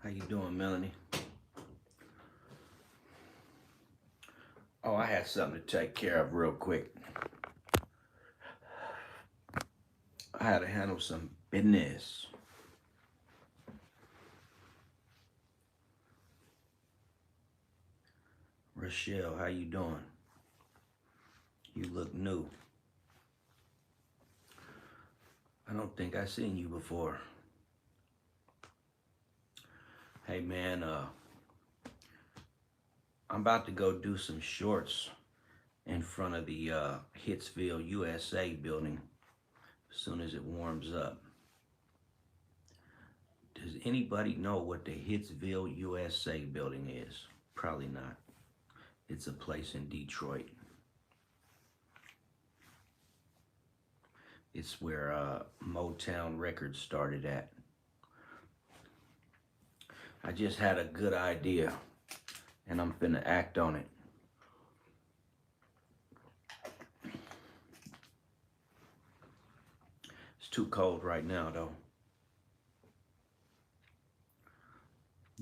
How you doing, Melanie? Oh, I had something to take care of real quick. I had to handle some business. Rochelle, how you doing? You look new. I don't think I seen you before. Hey man, I'm about to go do some shorts in front of the Hitsville USA building as soon as it warms up. Does anybody know what the Hitsville USA building is? Probably not. It's a place in Detroit. It's where Motown Records started at. I just had a good idea and I'm finna act on it. It's too cold right now though.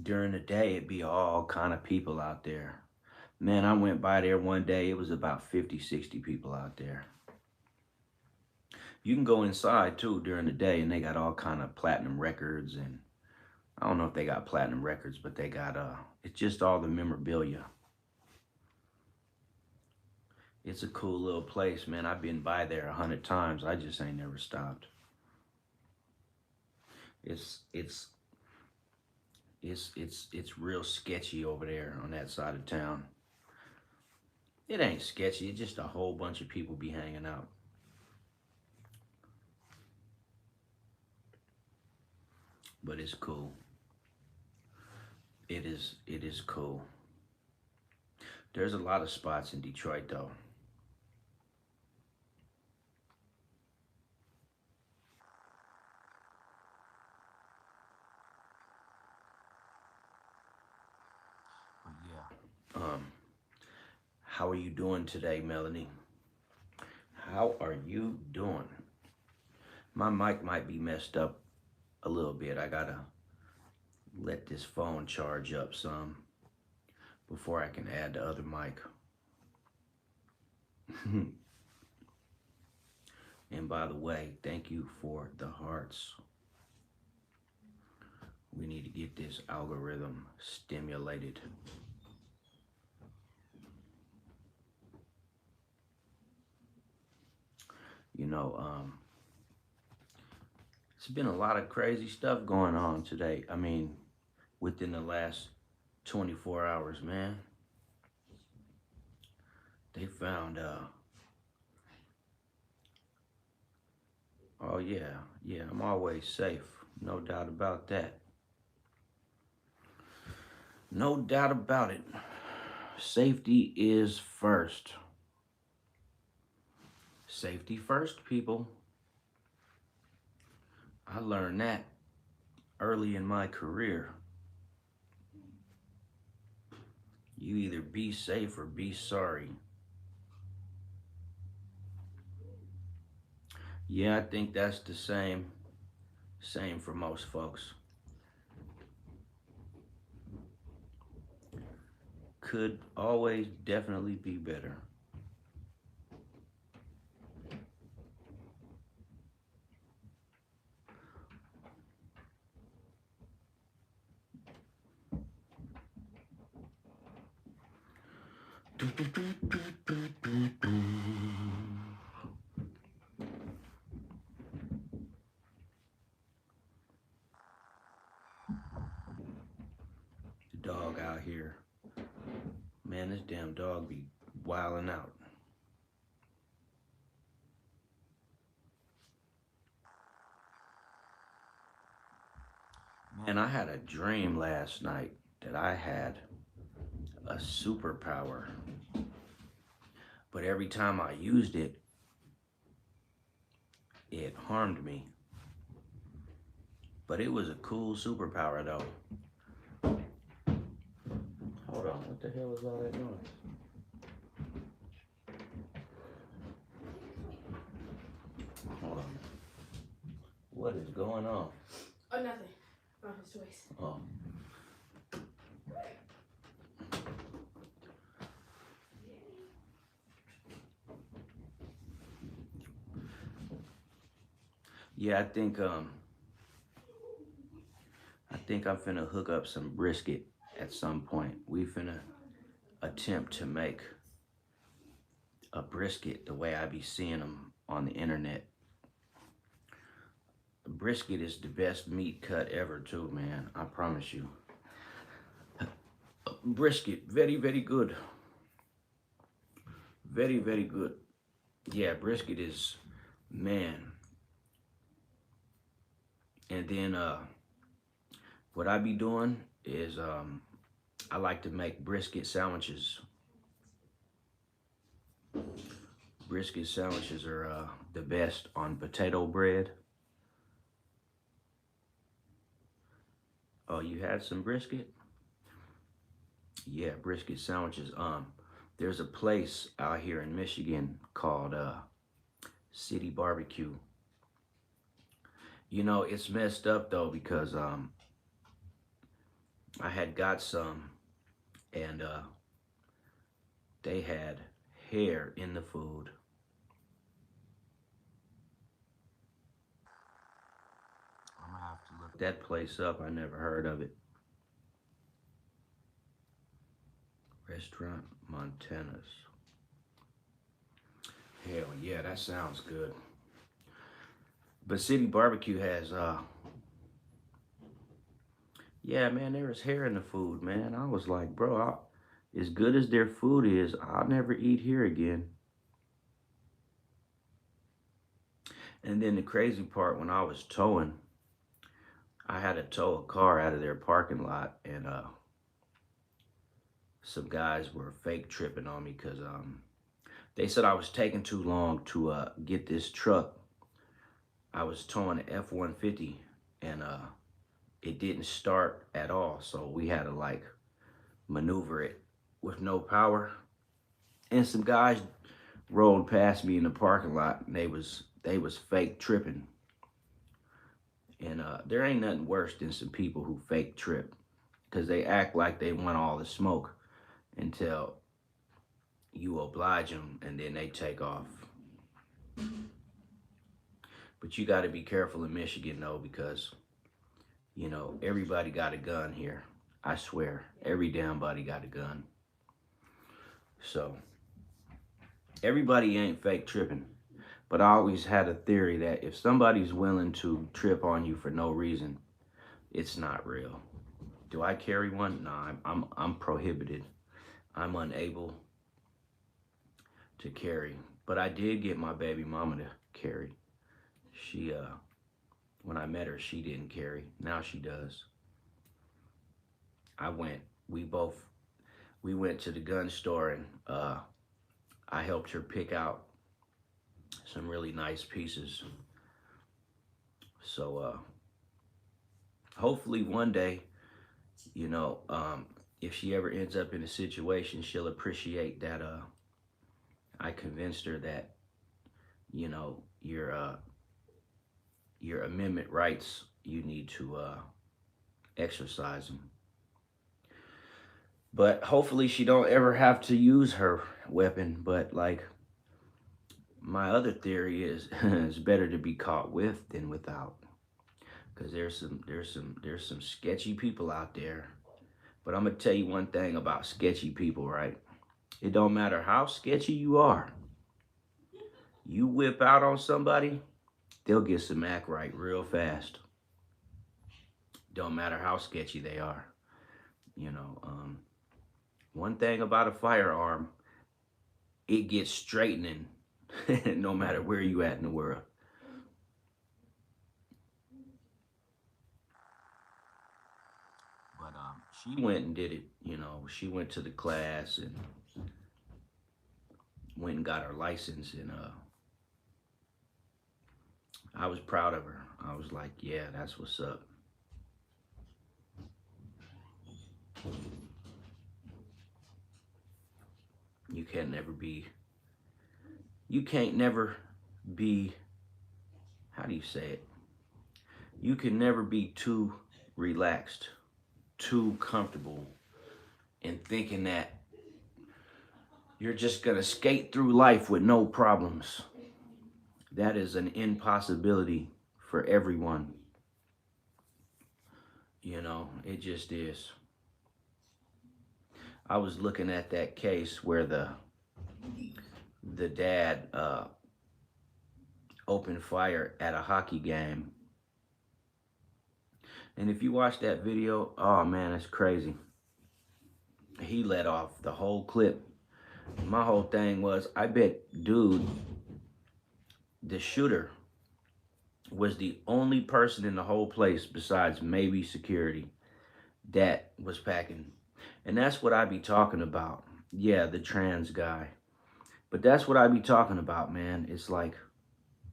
During the day, it'd be all kind of people out there. Man, I went by there one day, it was about 50, 60 people out there. You can go inside too during the day and they got all kind of platinum records and I don't know if they got platinum records, but they got it's just all the memorabilia. It's a cool little place, man. I've been by there 100 times. I just ain't never stopped. It's it's it's real sketchy over there on that side of town. It ain't sketchy. It's just a whole bunch of people be hanging out. But it's cool. It is cool. There's a lot of spots in Detroit though. Yeah. How are you doing today, Melanie? How are you doing? My mic might be messed up a little bit. I gotta let this phone charge up some before I can add the other mic. And by the way, thank you for the hearts. We need to get this algorithm stimulated. You know, it's been a lot of crazy stuff going on today. I mean, within the last 24 hours, man. They found, oh yeah, yeah, I'm always safe. No doubt about that. No doubt about it. Safety is first. Safety first, people. I learned that early in my career. You either be safe or be sorry. Yeah, I think that's the same for most folks. Could always definitely be better. The dog out here. Man, this damn dog be wilding out. Man, I had a dream last night that I had a superpower. But every time I used it, it harmed me. But it was a cool superpower though. Hold on, what the hell is all that noise? Hold on. What is going on? Oh, nothing. Oh, his toys. Oh. Yeah, I think I'm finna hook up some brisket at some point. We finna attempt to make a brisket the way I be seeing them on the internet. Brisket is the best meat cut ever too, man. I promise you. Brisket, very, very good. Very, very good. Yeah, brisket is, man. And then what I be doing is I like to make brisket sandwiches. Brisket sandwiches are the best on potato bread. Oh, you had some brisket? Yeah, brisket sandwiches. There's a place out here in Michigan called City Barbecue. You know, it's messed up though because I had got some and they had hair in the food. I'm gonna have to look that place up. I never heard of it. Restaurant Montana's. Hell yeah, that sounds good. But City Barbecue has yeah, man, there was hair in the food, man. I was like, bro, as good as their food is, I'll never eat here again. And then the crazy part, when I was towing, I had to tow a car out of their parking lot, and some guys were fake tripping on me because they said I was taking too long to get this truck. I was towing an F-150, and it didn't start at all, so we had to like maneuver it with no power. And some guys rolled past me in the parking lot, and they was fake tripping. And there ain't nothing worse than some people who fake trip, because they act like they want all the smoke until you oblige them, and then they take off. But you got to be careful in Michigan, though, because everybody got a gun here. I swear, every damn body got a gun. So everybody ain't fake tripping. But I always had a theory that if somebody's willing to trip on you for no reason, it's not real. Do I carry one? Nah, I'm prohibited. I'm unable to carry. But I did get my baby mama to carry. She when I met her, she didn't carry. Now she does. I went. We went to the gun store, and I helped her pick out some really nice pieces. So hopefully one day, if she ever ends up in a situation, she'll appreciate that I convinced her that you know your amendment rights, you need to exercise them. But hopefully she don't ever have to use her weapon. But like, my other theory is it's better to be caught with than without, because there's some sketchy people out there. But I'm gonna tell you one thing about sketchy people, right? It don't matter how sketchy you are. You whip out on somebody, they'll get some act right real fast. Don't matter how sketchy they are. You know, one thing about a firearm, it gets straightening no matter where you at in the world. But she went and did it. She went to the class and went and got her license, and I was proud of her. I was like, yeah, that's what's up. You can never be. You can't never be. How do you say it? You can never be too relaxed, too comfortable, in thinking that you're just gonna skate through life with no problems. That is an impossibility for everyone. It just is. I was looking at that case where the dad opened fire at a hockey game. And if you watch that video, oh man, it's crazy. He let off the whole clip. My whole thing was, I bet, dude, the shooter was the only person in the whole place besides maybe security that was packing. And that's what I be talking about. Yeah, the trans guy. But that's what I be talking about, man. It's like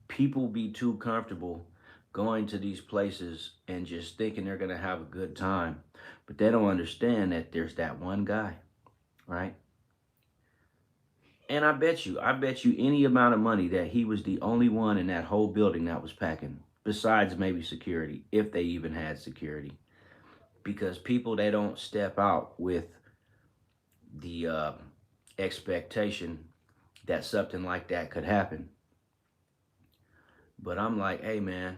people be too comfortable going to these places and just thinking they're going to have a good time. But they don't understand that there's that one guy, right? And I bet you any amount of money that he was the only one in that whole building that was packing, besides maybe security, if they even had security. Because people, they don't step out with the expectation that something like that could happen. But I'm like, hey man,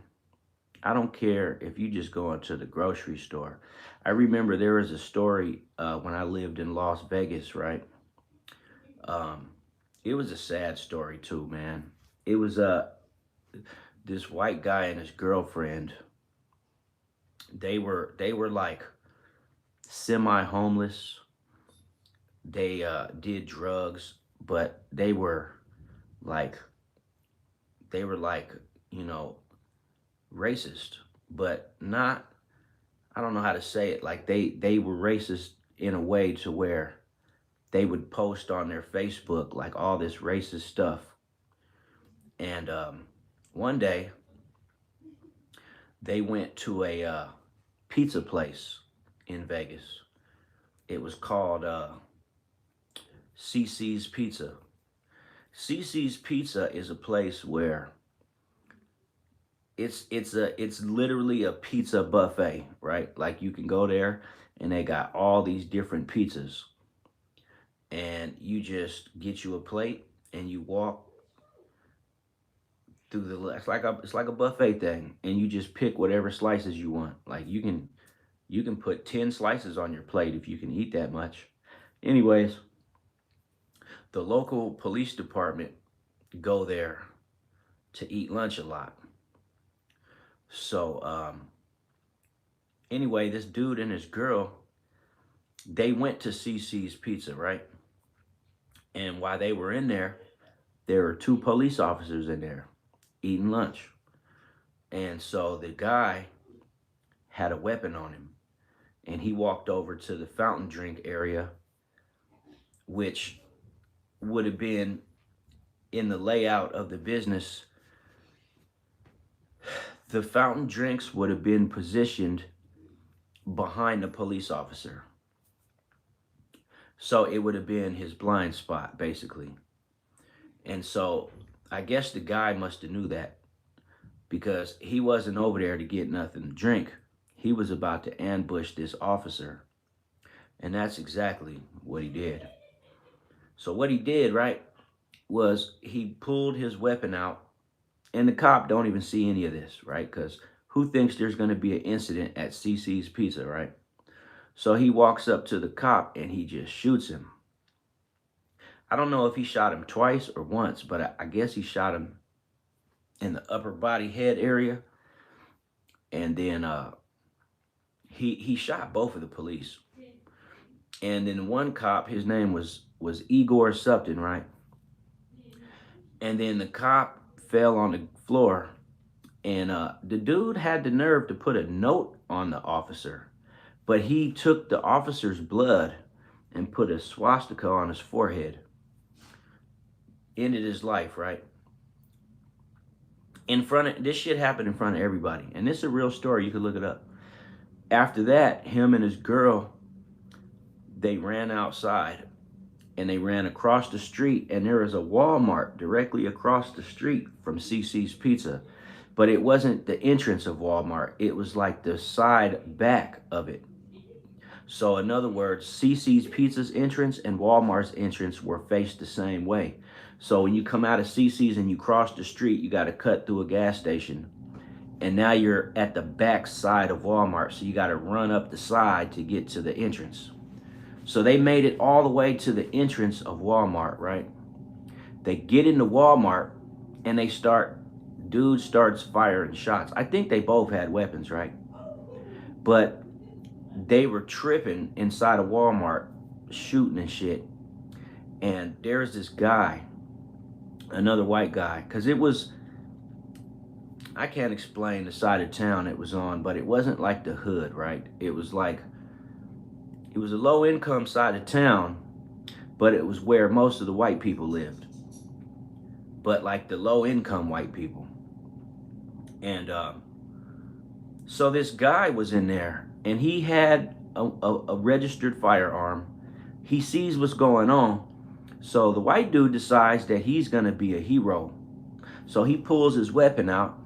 I don't care if you just go into the grocery store. I remember there was a story when I lived in Las Vegas, right? Um, it was a sad story too, man. It was this white guy and his girlfriend. They were like semi-homeless. They did drugs, but like they were like, you know, racist, but not, I don't know how to say it. Like they were racist in a way to where they would post on their Facebook like all this racist stuff. And one day they went to a pizza place in Vegas. It was called CC's Pizza. CC's Pizza is a place where it's literally a pizza buffet, right? Like you can go there and they got all these different pizzas, and you just get you a plate and you walk through the, it's like a buffet thing, and you just pick whatever slices you want. Like you can put 10 slices on your plate if you can eat that much. Anyways, the local police department go there to eat lunch a lot. So anyway, this dude and his girl, they went to CC's Pizza, right? And while they were in there were two police officers in there eating lunch. And so the guy had a weapon on him, and he walked over to the fountain drink area, which would have been in the layout of the business. The fountain drinks would have been positioned behind the police officer. So it would have been his blind spot, basically. And so I guess the guy must have knew that, because he wasn't over there to get nothing to drink. He was about to ambush this officer. And that's exactly what he did. So what he did, right, was he pulled his weapon out, and the cop don't even see any of this, right? Because who thinks there's going to be an incident at CC's Pizza, right? So he walks up to the cop and he just shoots him. I don't know if he shot him twice or once, but I guess he shot him in the upper body head area. And then he shot both of the police. And then one cop, his name was Igor Supton, right? And then the cop fell on the floor, and the dude had the nerve to put a note on the officer, but he took the officer's blood and put a swastika on his forehead. Ended his life, right? This shit happened in front of everybody, and this is a real story. You could look it up. After that, him and his girl, they ran outside, and they ran across the street, and there was a Walmart directly across the street from CC's Pizza. But it wasn't the entrance of Walmart. It was like the side back of it. So in other words, CC's Pizza's entrance and Walmart's entrance were faced the same way. So when you come out of CC's and you cross the street, you got to cut through a gas station. And now you're at the back side of Walmart. So you got to run up the side to get to the entrance. So they made it all the way to the entrance of Walmart, right? They get into Walmart and dude starts firing shots. I think they both had weapons, right? But they were tripping inside of Walmart, shooting and shit. And there's this guy, another white guy, because I can't explain the side of town it was on, but it wasn't like the hood, right? It was a low income side of town, but it was where most of the white people lived. But like the low income white people. And so this guy was in there, and he had a registered firearm. He sees what's going on. So the white dude decides that he's going to be a hero. So he pulls his weapon out,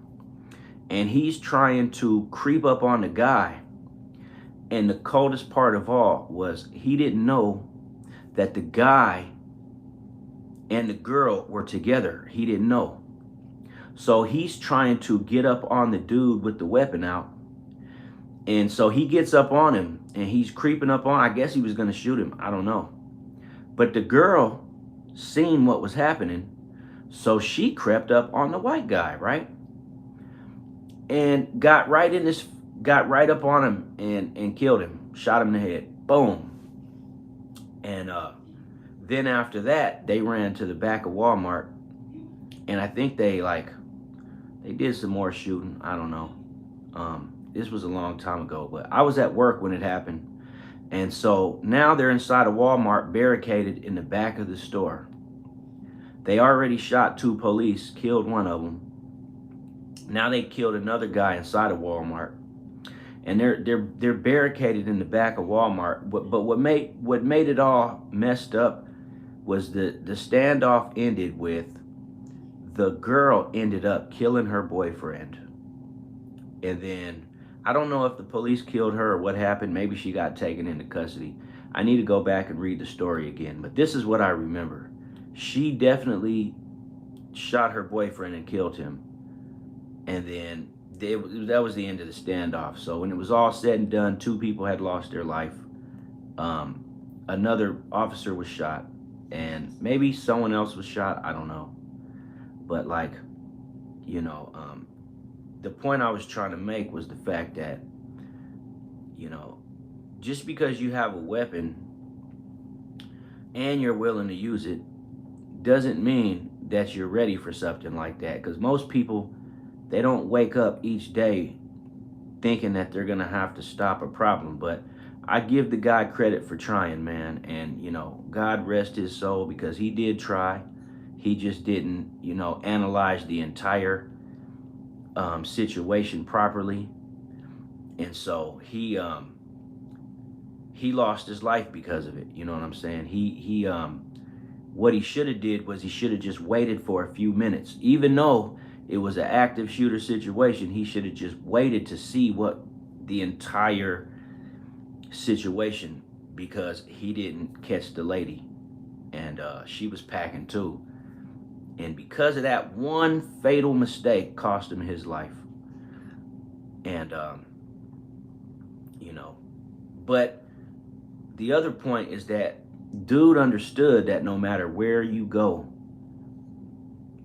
and he's trying to creep up on the guy. And the coldest part of all was he didn't know that the guy and the girl were together. He didn't know. So he's trying to get up on the dude with the weapon out. And so he gets up on him and he's creeping up on, I guess he was going to shoot him. I don't know. But the girl seen what was happening. So she crept up on the white guy, right? And got right up on him and killed him, shot him in the head. Boom. And then after that, they ran to the back of Walmart. And I think they did some more shooting. I don't know. This was a long time ago, but I was at work when it happened. And so now they're inside a Walmart, barricaded in the back of the store. They already shot 2 police, killed one of them. Now they killed another guy inside of Walmart. And they're barricaded in the back of Walmart. But what made it all messed up was the standoff ended with the girl ended up killing her boyfriend. And then I don't know if the police killed her or what happened. Maybe she got taken into custody. I need to go back and read the story again. But this is what I remember. She definitely shot her boyfriend and killed him. And then that was the end of the standoff. So when it was all said and done, 2 people had lost their life. Another officer was shot. And maybe someone else was shot. I don't know. But the point I was trying to make was the fact that, just because you have a weapon and you're willing to use it doesn't mean that you're ready for something like that. Because most people, they don't wake up each day thinking that they're going to have to stop a problem. But I give the guy credit for trying, man. And, God rest his soul, because he did try. He just didn't, analyze the entire situation properly. And so he lost his life because of it. You know what I'm saying? What he should have did was he should have just waited for a few minutes. Even though it was an active shooter situation, he should have just waited to see what the entire situation, because he didn't catch the lady, and she was packing too. And because of that one fatal mistake, cost him his life. And but the other point is that dude understood that no matter where you go,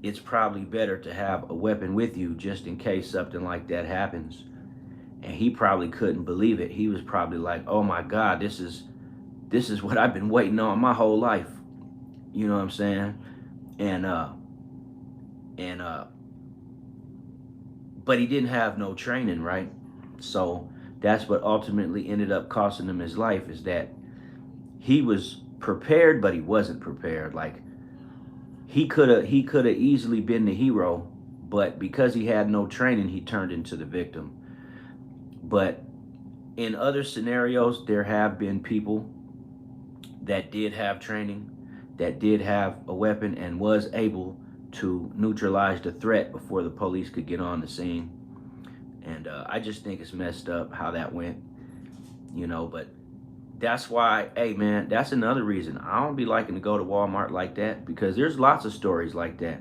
it's probably better to have a weapon with you just in case something like that happens. And he probably couldn't believe it. He was probably like, oh my God, this is what I've been waiting on my whole life. You know what I'm saying? But he didn't have no training, right? So that's what ultimately ended up costing him his life, is that he was prepared, but he wasn't prepared. Like, he could have easily been the hero, but because he had no training, he turned into the victim. But in other scenarios, there have been people that did have training, that did have a weapon, and was able to neutralize the threat before the police could get on the scene. And I just think it's messed up how that went, but that's why, hey man, that's another reason I don't be liking to go to Walmart like that, because there's lots of stories like that,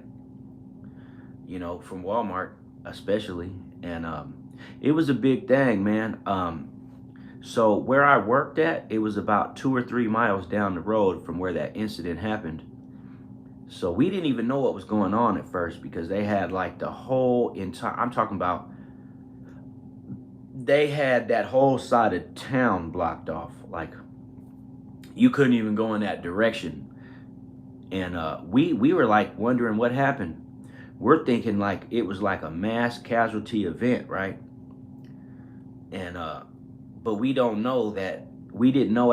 from Walmart especially. And it was a big thing, man. So where I worked at, it was about 2 or 3 miles down the road from where that incident happened. So we didn't even know what was going on at first, because they had like the whole entire, I'm talking about, they had that whole side of town blocked off. Like, you couldn't even go in that direction. And we were like wondering what happened. We're thinking like it was like a mass casualty event, right? And but we didn't know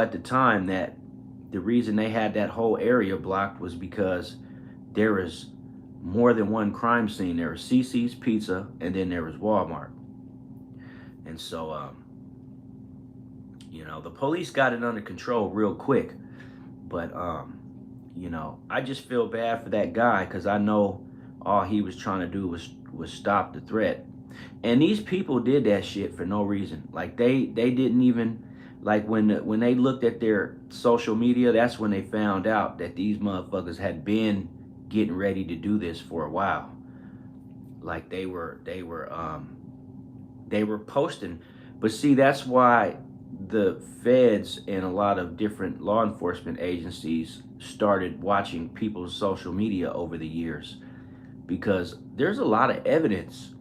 at the time that the reason they had that whole area blocked was because there was more than one crime scene. There was CiCi's Pizza, and then there was Walmart. And so, the police got it under control real quick. But, I just feel bad for that guy, because I know all he was trying to do was stop the threat. And these people did that shit for no reason. Like, they didn't even, like, when they looked at their social media, that's when they found out that these motherfuckers had been getting ready to do this for a while. Like they were posting. But see, that's why the feds and a lot of different law enforcement agencies started watching people's social media over the years, because there's a lot of evidence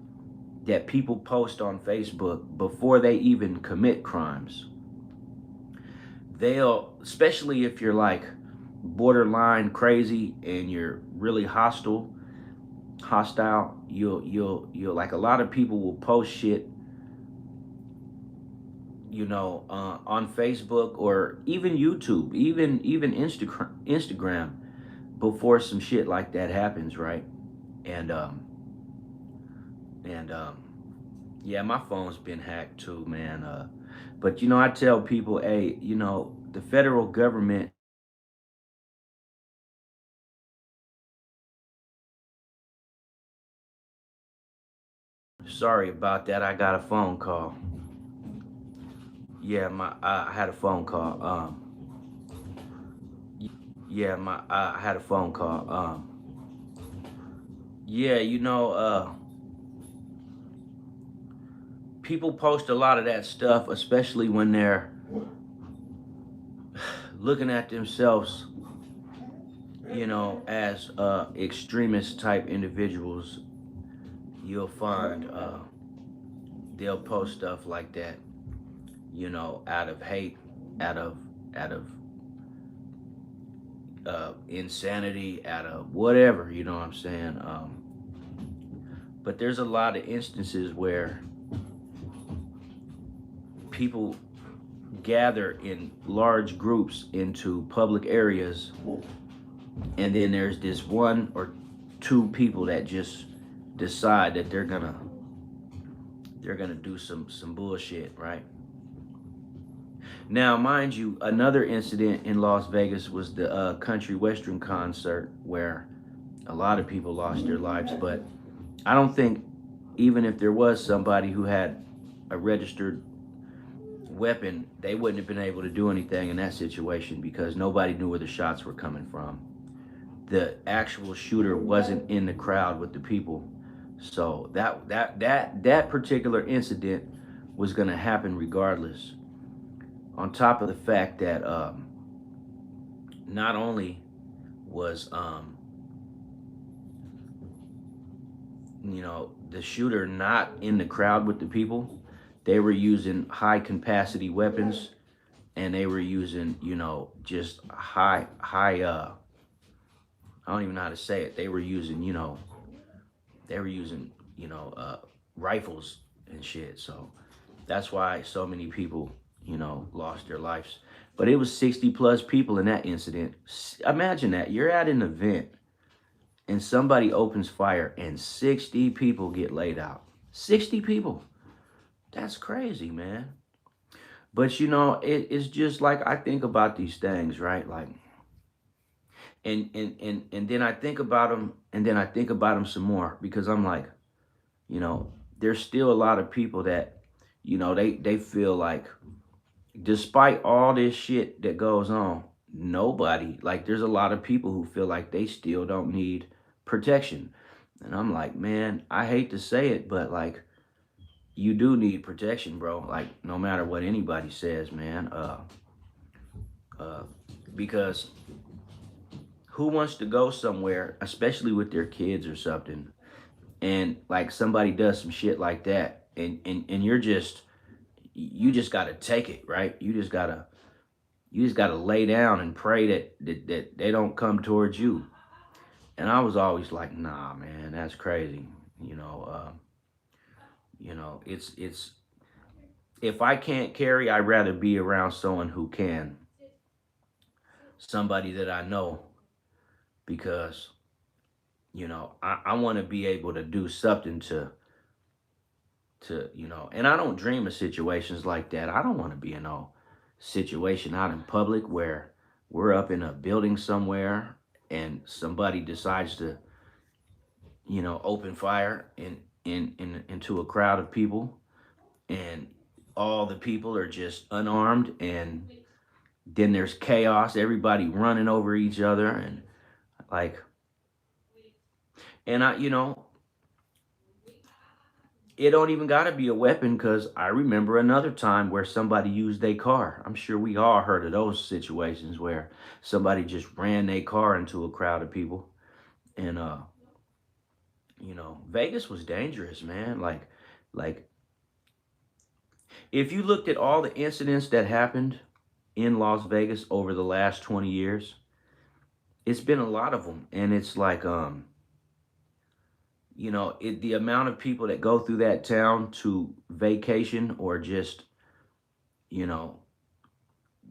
that people post on Facebook before they even commit crimes. They'll, especially if you're like borderline crazy and you're really hostile, you'll like, a lot of people will post shit, on Facebook or even YouTube, even Instagram before some shit like that happens, right? And and yeah, my phone's been hacked too, man. But I tell people, hey, the federal government. Sorry about that. I got a phone call. Yeah, I had a phone call. Yeah, I had a phone call. Yeah, people post a lot of that stuff, especially when they're looking at themselves, as extremist type individuals. You'll find they'll post stuff like that, out of hate, out of out of insanity, out of whatever. You know what I'm saying? But there's a lot of instances where people gather in large groups into public areas, and then there's this one or two people that just decide that they're gonna do some bullshit, right? Now, mind you, another incident in Las Vegas was the country western concert where a lot of people lost their lives. But I don't think, even if there was somebody who had a registered weapon, they wouldn't have been able to do anything in that situation, because nobody knew where the shots were coming from. The actual shooter wasn't in the crowd with the people, so that particular incident was going to happen regardless. On top of the fact that not only was the shooter not in the crowd with the people, they were using high capacity weapons, and they were using, just high I don't even know how to say it. They were using rifles and shit. So that's why so many people, lost their lives. But it was 60 plus people in that incident. Imagine that. You're at an event and somebody opens fire and 60 people get laid out. 60 people. That's crazy, man. But it's just like, I think about these things, right? Like, and then I think about them, and then I think about them some more, because I'm like, you know, there's still a lot of people that, they feel like, despite all this shit that goes on, nobody, like, there's a lot of people who feel like they still don't need protection. And I'm like, man, I hate to say it, but like, you do need protection, bro. Like, no matter what anybody says, man. Uh, because who wants to go somewhere, especially with their kids or something, and like somebody does some shit like that, and you just gotta take it, right? You just gotta lay down and pray that they don't come towards you. And I was always like, nah, man, that's crazy. You know, uh, it's if I can't carry, I'd rather be around someone who can, somebody that I know, because I want to be able to do something to. And I don't dream of situations like that. I don't want to be in no situation out in public where we're up in a building somewhere and somebody decides to open fire into a crowd of people, and all the people are just unarmed, and then there's chaos, everybody running over each other, and like, and I it don't even gotta be a weapon, because I remember another time where somebody used their car. I'm sure we all heard of those situations where somebody just ran their car into a crowd of people. And Vegas was dangerous, man. Like if you looked at all the incidents that happened in Las Vegas over the last 20 years, it's been a lot of them. And it's like the amount of people that go through that town to vacation, or you know,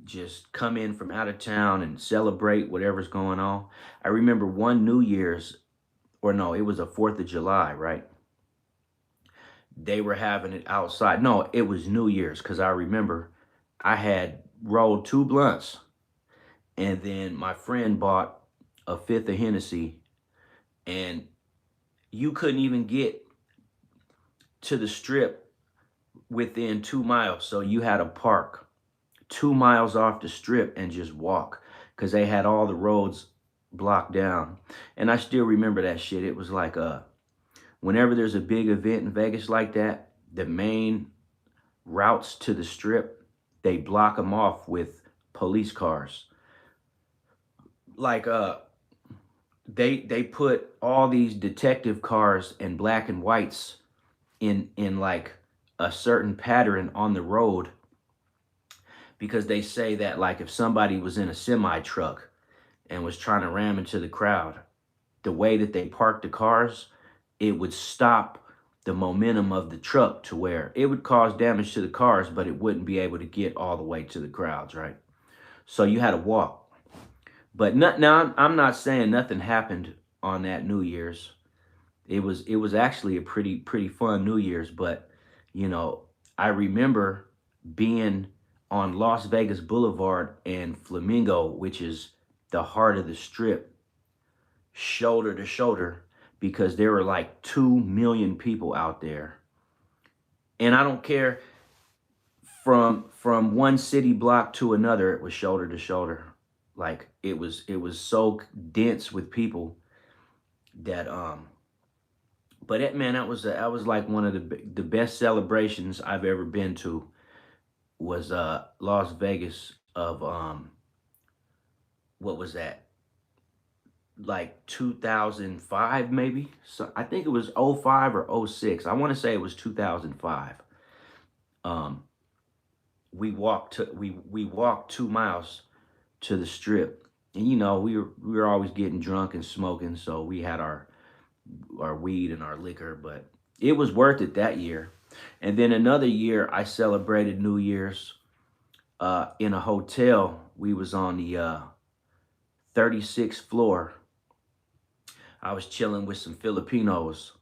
just come in from out of town and celebrate whatever's going on. I remember one New Year's, or no, it was a 4th of July, right? They were having it outside. No, it was New Year's, because I remember I had rolled 2 blunts, and then my friend bought a fifth of Hennessy, and you couldn't even get to the strip within 2 miles. So you had to park 2 miles off the strip and just walk, because they had all the roads blocked down. And I still remember that shit. It was like whenever there's a big event in Vegas like that, the main routes to the strip, they block them off with police cars. Like they put all these detective cars and black and whites in like a certain pattern on the road, because they say that, like, if somebody was in a semi truck and was trying to ram into the crowd, the way that they parked the cars, it would stop the momentum of the truck, to where it would cause damage to the cars, but it wouldn't be able to get all the way to the crowds, right? So you had to walk. But now I'm not saying nothing happened on that New Year's. It was actually a pretty fun New Year's. But you know, I remember being on Las Vegas Boulevard and Flamingo, which is the heart of the strip, shoulder to shoulder, because there were like 2 million people out there. And I don't care, from one city block to another, it was shoulder to shoulder. Like it was so dense with people that but man, that was like one of the best celebrations I've ever been to, was Las Vegas of what was that, like 2005 maybe. So I think it was '05 or '06. I want to say it was 2005. um we walked 2 miles to the strip. And we were always getting drunk and smoking, so we had our weed and our liquor. But it was worth it that year. And then another year I celebrated New Year's in a hotel. We was on the 36th floor. I was chilling with some Filipinos,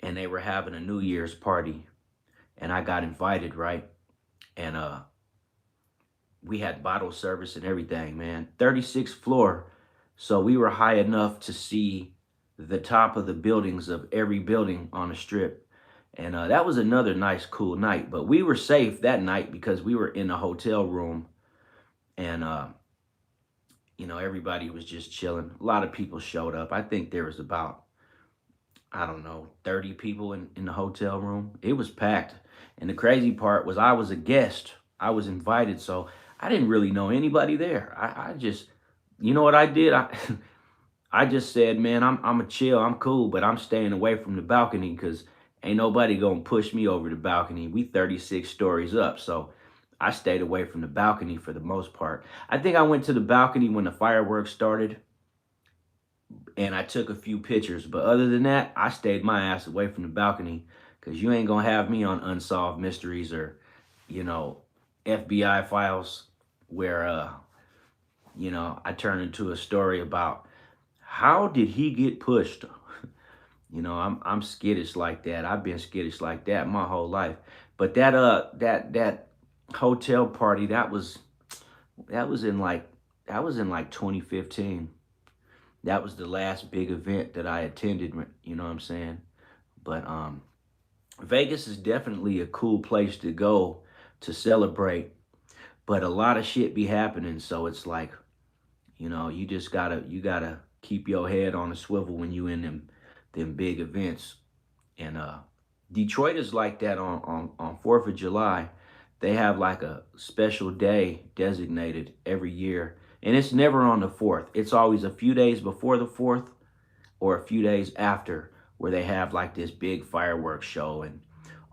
and they were having a New Year's party, and I got invited, right? And we had bottle service and everything, man. 36th floor. So we were high enough to see the top of the buildings of every building on the strip. And that was another nice, cool night. But we were safe that night because we were in a hotel room. And, everybody was just chilling. A lot of people showed up. I think there was about, I don't know, 30 people in the hotel room. It was packed. And the crazy part was, I was a guest. I was invited. So I didn't really know anybody there. I just, you know what I did? I just said, man, I'm a chill, I'm cool, but I'm staying away from the balcony, because ain't nobody gonna push me over the balcony. We 36 stories up, so I stayed away from the balcony for the most part. I think I went to the balcony when the fireworks started, and I took a few pictures. But other than that, I stayed my ass away from the balcony, because you ain't gonna have me on Unsolved Mysteries or, FBI Files, where, I turn into a story about how did he get pushed. I'm skittish like that. I've been skittish like that my whole life. But that hotel party, that was in like 2015. That was the last big event that I attended, you know what I'm saying? But Vegas is definitely a cool place to go to celebrate, but a lot of shit be happening, so it's like, you gotta keep your head on a swivel when you in them big events. And Detroit is like that on 4th of July. They have like a special day designated every year. And it's never on the 4th. It's always a few days before the 4th or a few days after where they have like this big fireworks show and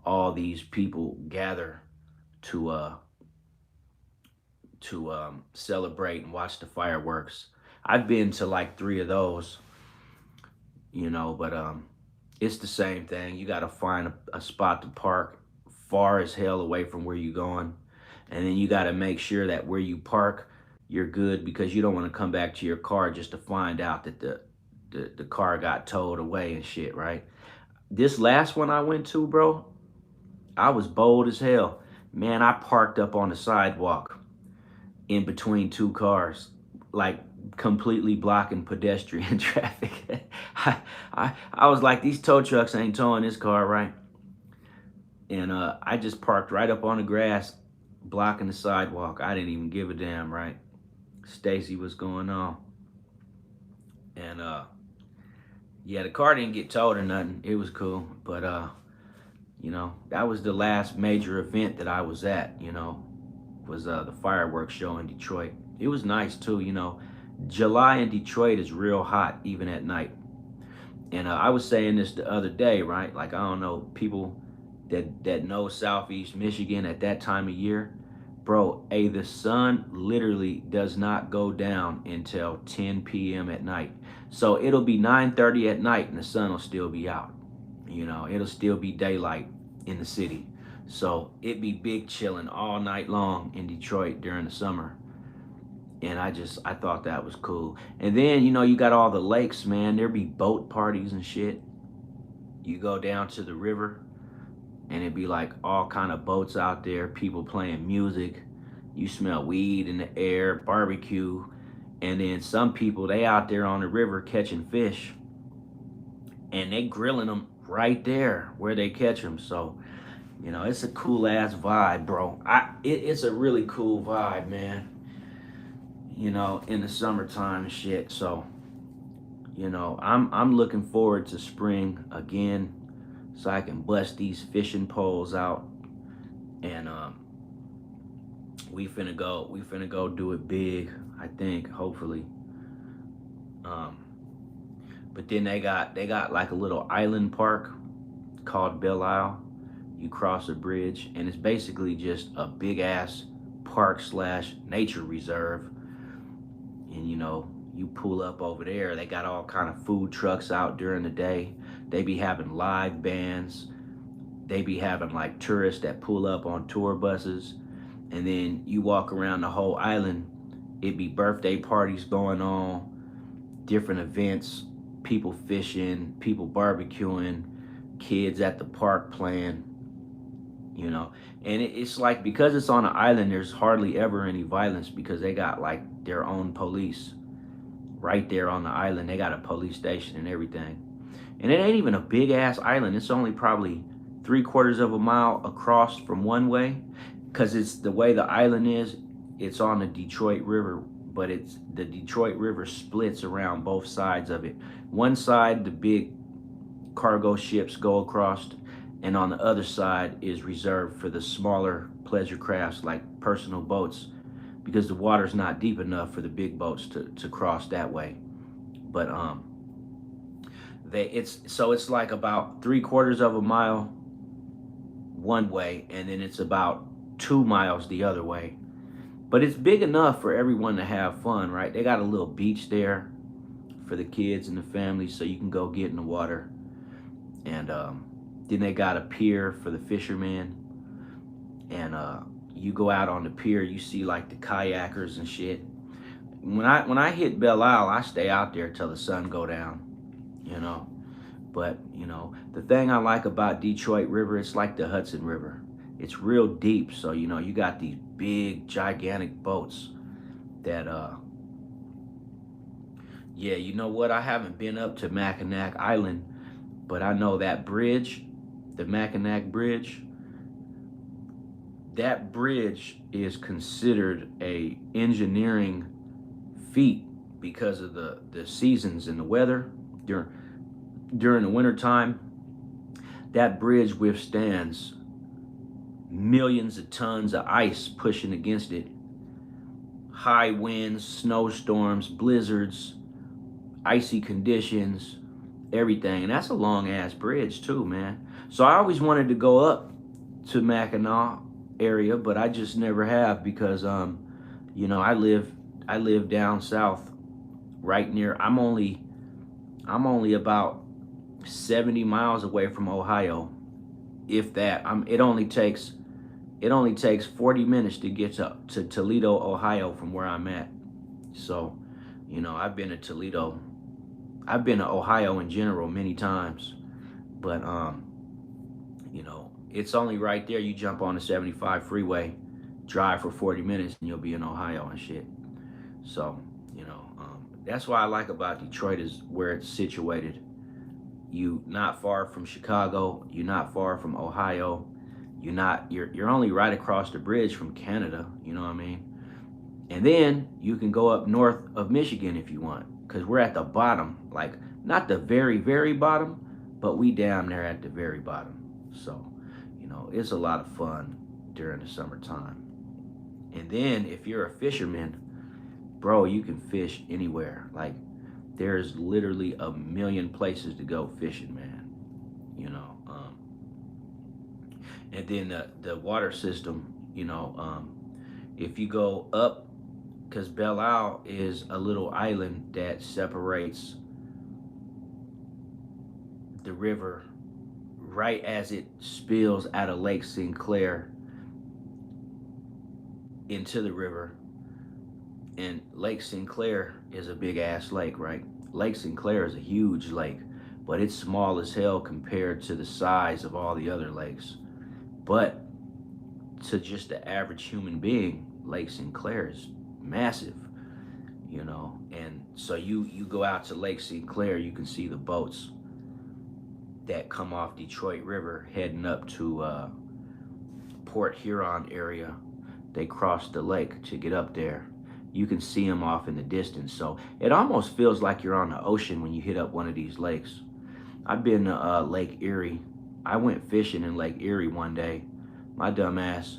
all these people gather to celebrate and watch the fireworks. I've been to like 3 of those, but it's the same thing. You got to find a spot to park far as hell away from where you're going. And then you got to make sure that where you park, you're good because you don't want to come back to your car just to find out that the car got towed away and shit, right? This last one I went to, bro, I was bold as hell. Man, I parked up on the sidewalk in between 2 cars, like completely blocking pedestrian traffic. I was like, these tow trucks ain't towing this car, right? And I just parked right up on the grass, blocking the sidewalk. I didn't even give a damn, right? Stacy, what's going on? And yeah, the car didn't get towed or nothing. It was cool, but that was the last major event that I was at. Was the fireworks show in Detroit. It was nice too. July in Detroit is real hot even at night. And I was saying this the other day, right? Like, I don't know, people that know Southeast Michigan at that time of year, bro, the sun literally does not go down until 10 p.m. at night. So it'll be 9:30 at night and the sun will still be out. It'll still be daylight in the city. So it'd be big chilling all night long in Detroit during the summer. And I thought that was cool. And then, you got all the lakes, man. There'd be boat parties and shit. You go down to the river and it'd be like all kind of boats out there, people playing music. You smell weed in the air, barbecue. And then some people, they out there on the river catching fish. And they grilling them right there where they catch them. So, it's a cool ass vibe, bro. It's a really cool vibe, man. In the summertime and shit. So, I'm looking forward to spring again, so I can bust these fishing poles out, and we finna go do it big. I think, hopefully. But then they got like a little island park called Belle Isle. You cross a bridge, and it's basically just a big ass park / nature reserve. And you pull up over there. They got all kind of food trucks out during the day. They be having live bands. They be having like tourists that pull up on tour buses. And then you walk around the whole island. It be birthday parties going on, different events, people fishing, people barbecuing, kids at the park playing. And it's like, because it's on an island, there's hardly ever any violence because they got like their own police right there on the island. They got a police station and everything. And it ain't even a big ass island. It's only probably 3/4 of a mile across from one way, because it's the way the island is. It's on the Detroit River, but the Detroit River splits around both sides of it. One side, the big cargo ships go across, and on the other side is reserved for the smaller pleasure crafts like personal boats, because the water's not deep enough for the big boats to cross that way. But it's like about 3/4 of a mile one way, and then it's about 2 miles the other way. But it's big enough for everyone to have fun, right? They got a little beach there for the kids and the family, so you can go get in the water. And then they got a pier for the fishermen. And you go out on the pier, you see like the kayakers and shit. When I hit Belle Isle, I stay out there till the sun go down, But, the thing I like about Detroit River, it's like the Hudson River. It's real deep, so, you got these big, gigantic boats that, yeah, you know what? I haven't been up to Mackinac Island, but I know that bridge, the Mackinac Bridge, that bridge is considered a engineering feat because of the seasons and the weather during the winter time. That bridge withstands millions of tons of ice pushing against it. High winds, snowstorms, blizzards, icy conditions, everything. And that's a long ass bridge too, man. So I always wanted to go up to Mackinac area, but I just never have because you know, I live down south right near I'm only about 70 miles away from Ohio. If that. It only takes 40 minutes to get to Toledo, Ohio from where I'm at. So, you know, I've been to Toledo. I've been to Ohio in general many times. But you know, it's only right there. You jump on the 75 freeway, drive for 40 minutes, and you'll be in Ohio and shit. So, you know, that's what I like about Detroit is where it's situated. You not far from Chicago. You're not far from Ohio. You're only right across the bridge from Canada. You know what I mean? And then you can go up north of Michigan if you want, because we're at the bottom, like not the very, very bottom, but we damn near at the very bottom. So, you know, it's a lot of fun during the summertime. And then if you're a fisherman, bro, you can fish anywhere. Like there's literally a million places to go fishing, man. You know, and then the water system. You know, if you go up, because Belle Isle is a little island that separates the river right as it spills out of Lake Sinclair into the river. And Lake Sinclair is a big ass lake, right? Lake Sinclair is a huge lake, but it's small as hell compared to the size of all the other lakes. But to just the average human being, Lake Sinclair is massive, you know. And so you go out to Lake Sinclair, you can see the boats that come off Detroit River heading up to Port Huron area. They cross the lake to get up there. You can see them off in the distance. So it almost feels like you're on the ocean when you hit up one of these lakes. I've been to Lake Erie. I went fishing in Lake Erie one day. My dumb ass.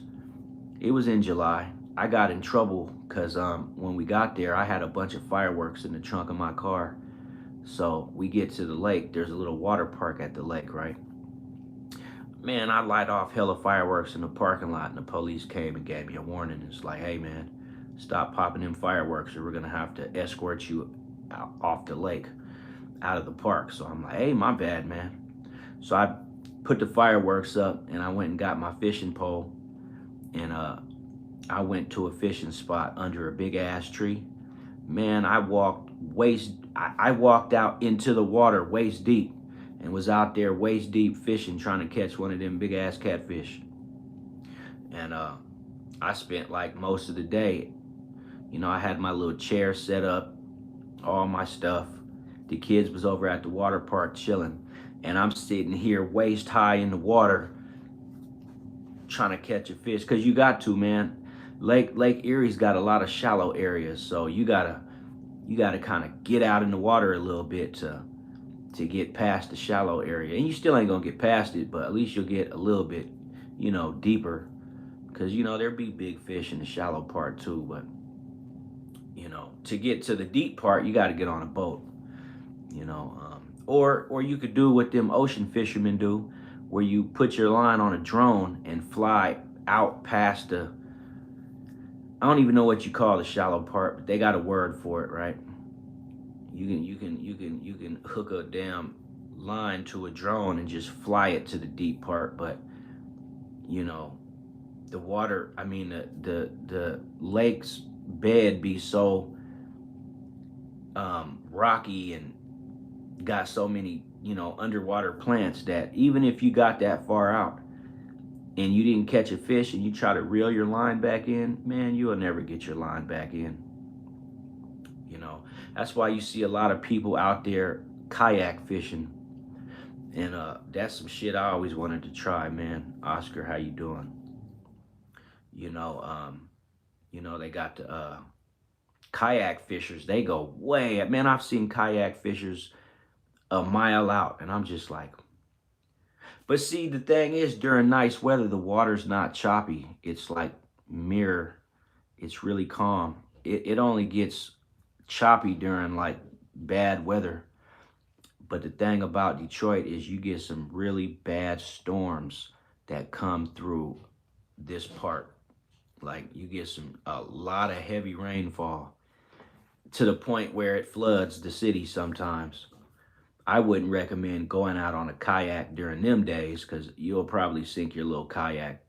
It was in July. I got in trouble because when we got there, I had a bunch of fireworks in the trunk of my car. So we get to the lake. There's a little water park at the lake, right? Man, I light off hella fireworks in the parking lot, and the police came and gave me a warning. It's like, hey, man, stop popping them fireworks or we're going to have to escort you out, off the lake, out of the park. So I'm like, hey, my bad, man. So I put the fireworks up and I went and got my fishing pole, and I went to a fishing spot under a big ass tree. Man, I walked out into the water waist deep and was out there waist deep fishing, trying to catch one of them big ass catfish. And I spent like most of the day, you know, I had my little chair set up, all my stuff. The kids was over at the water park chilling, and I'm sitting here waist high in the water trying to catch a fish, because you got to, man. Lake Erie's got a lot of shallow areas, so you gotta kind of get out in the water a little bit to get past the shallow area. And you still ain't gonna get past it, but at least you'll get a little bit, you know, deeper, because you know there'll be big fish in the shallow part too. But you know, to get to the deep part, you got to get on a boat, you know, or you could do what them ocean fishermen do, where you put your line on a drone and fly out past the, I don't even know what you call the shallow part, but they got a word for it, right? You can hook a damn line to a drone and just fly it to the deep part. But you know, the water, I mean the lake's bed be so rocky and got so many, you know, underwater plants that even if you got that far out and you didn't catch a fish and you try to reel your line back in, man, you'll never get your line back in. You know, that's why you see a lot of people out there kayak fishing. And that's some shit I always wanted to try, man. Oscar, how you doing? You know, they got the kayak fishers. They go way, man, I've seen kayak fishers a mile out, and I'm just like, But see, the thing is, during nice weather, the water's not choppy. It's like mirror. It's really calm. It only gets choppy during like bad weather. But the thing about Detroit is you get some really bad storms that come through this part. Like you get a lot of heavy rainfall to the point where it floods the city sometimes. I wouldn't recommend going out on a kayak during them days because you'll probably sink your little kayak,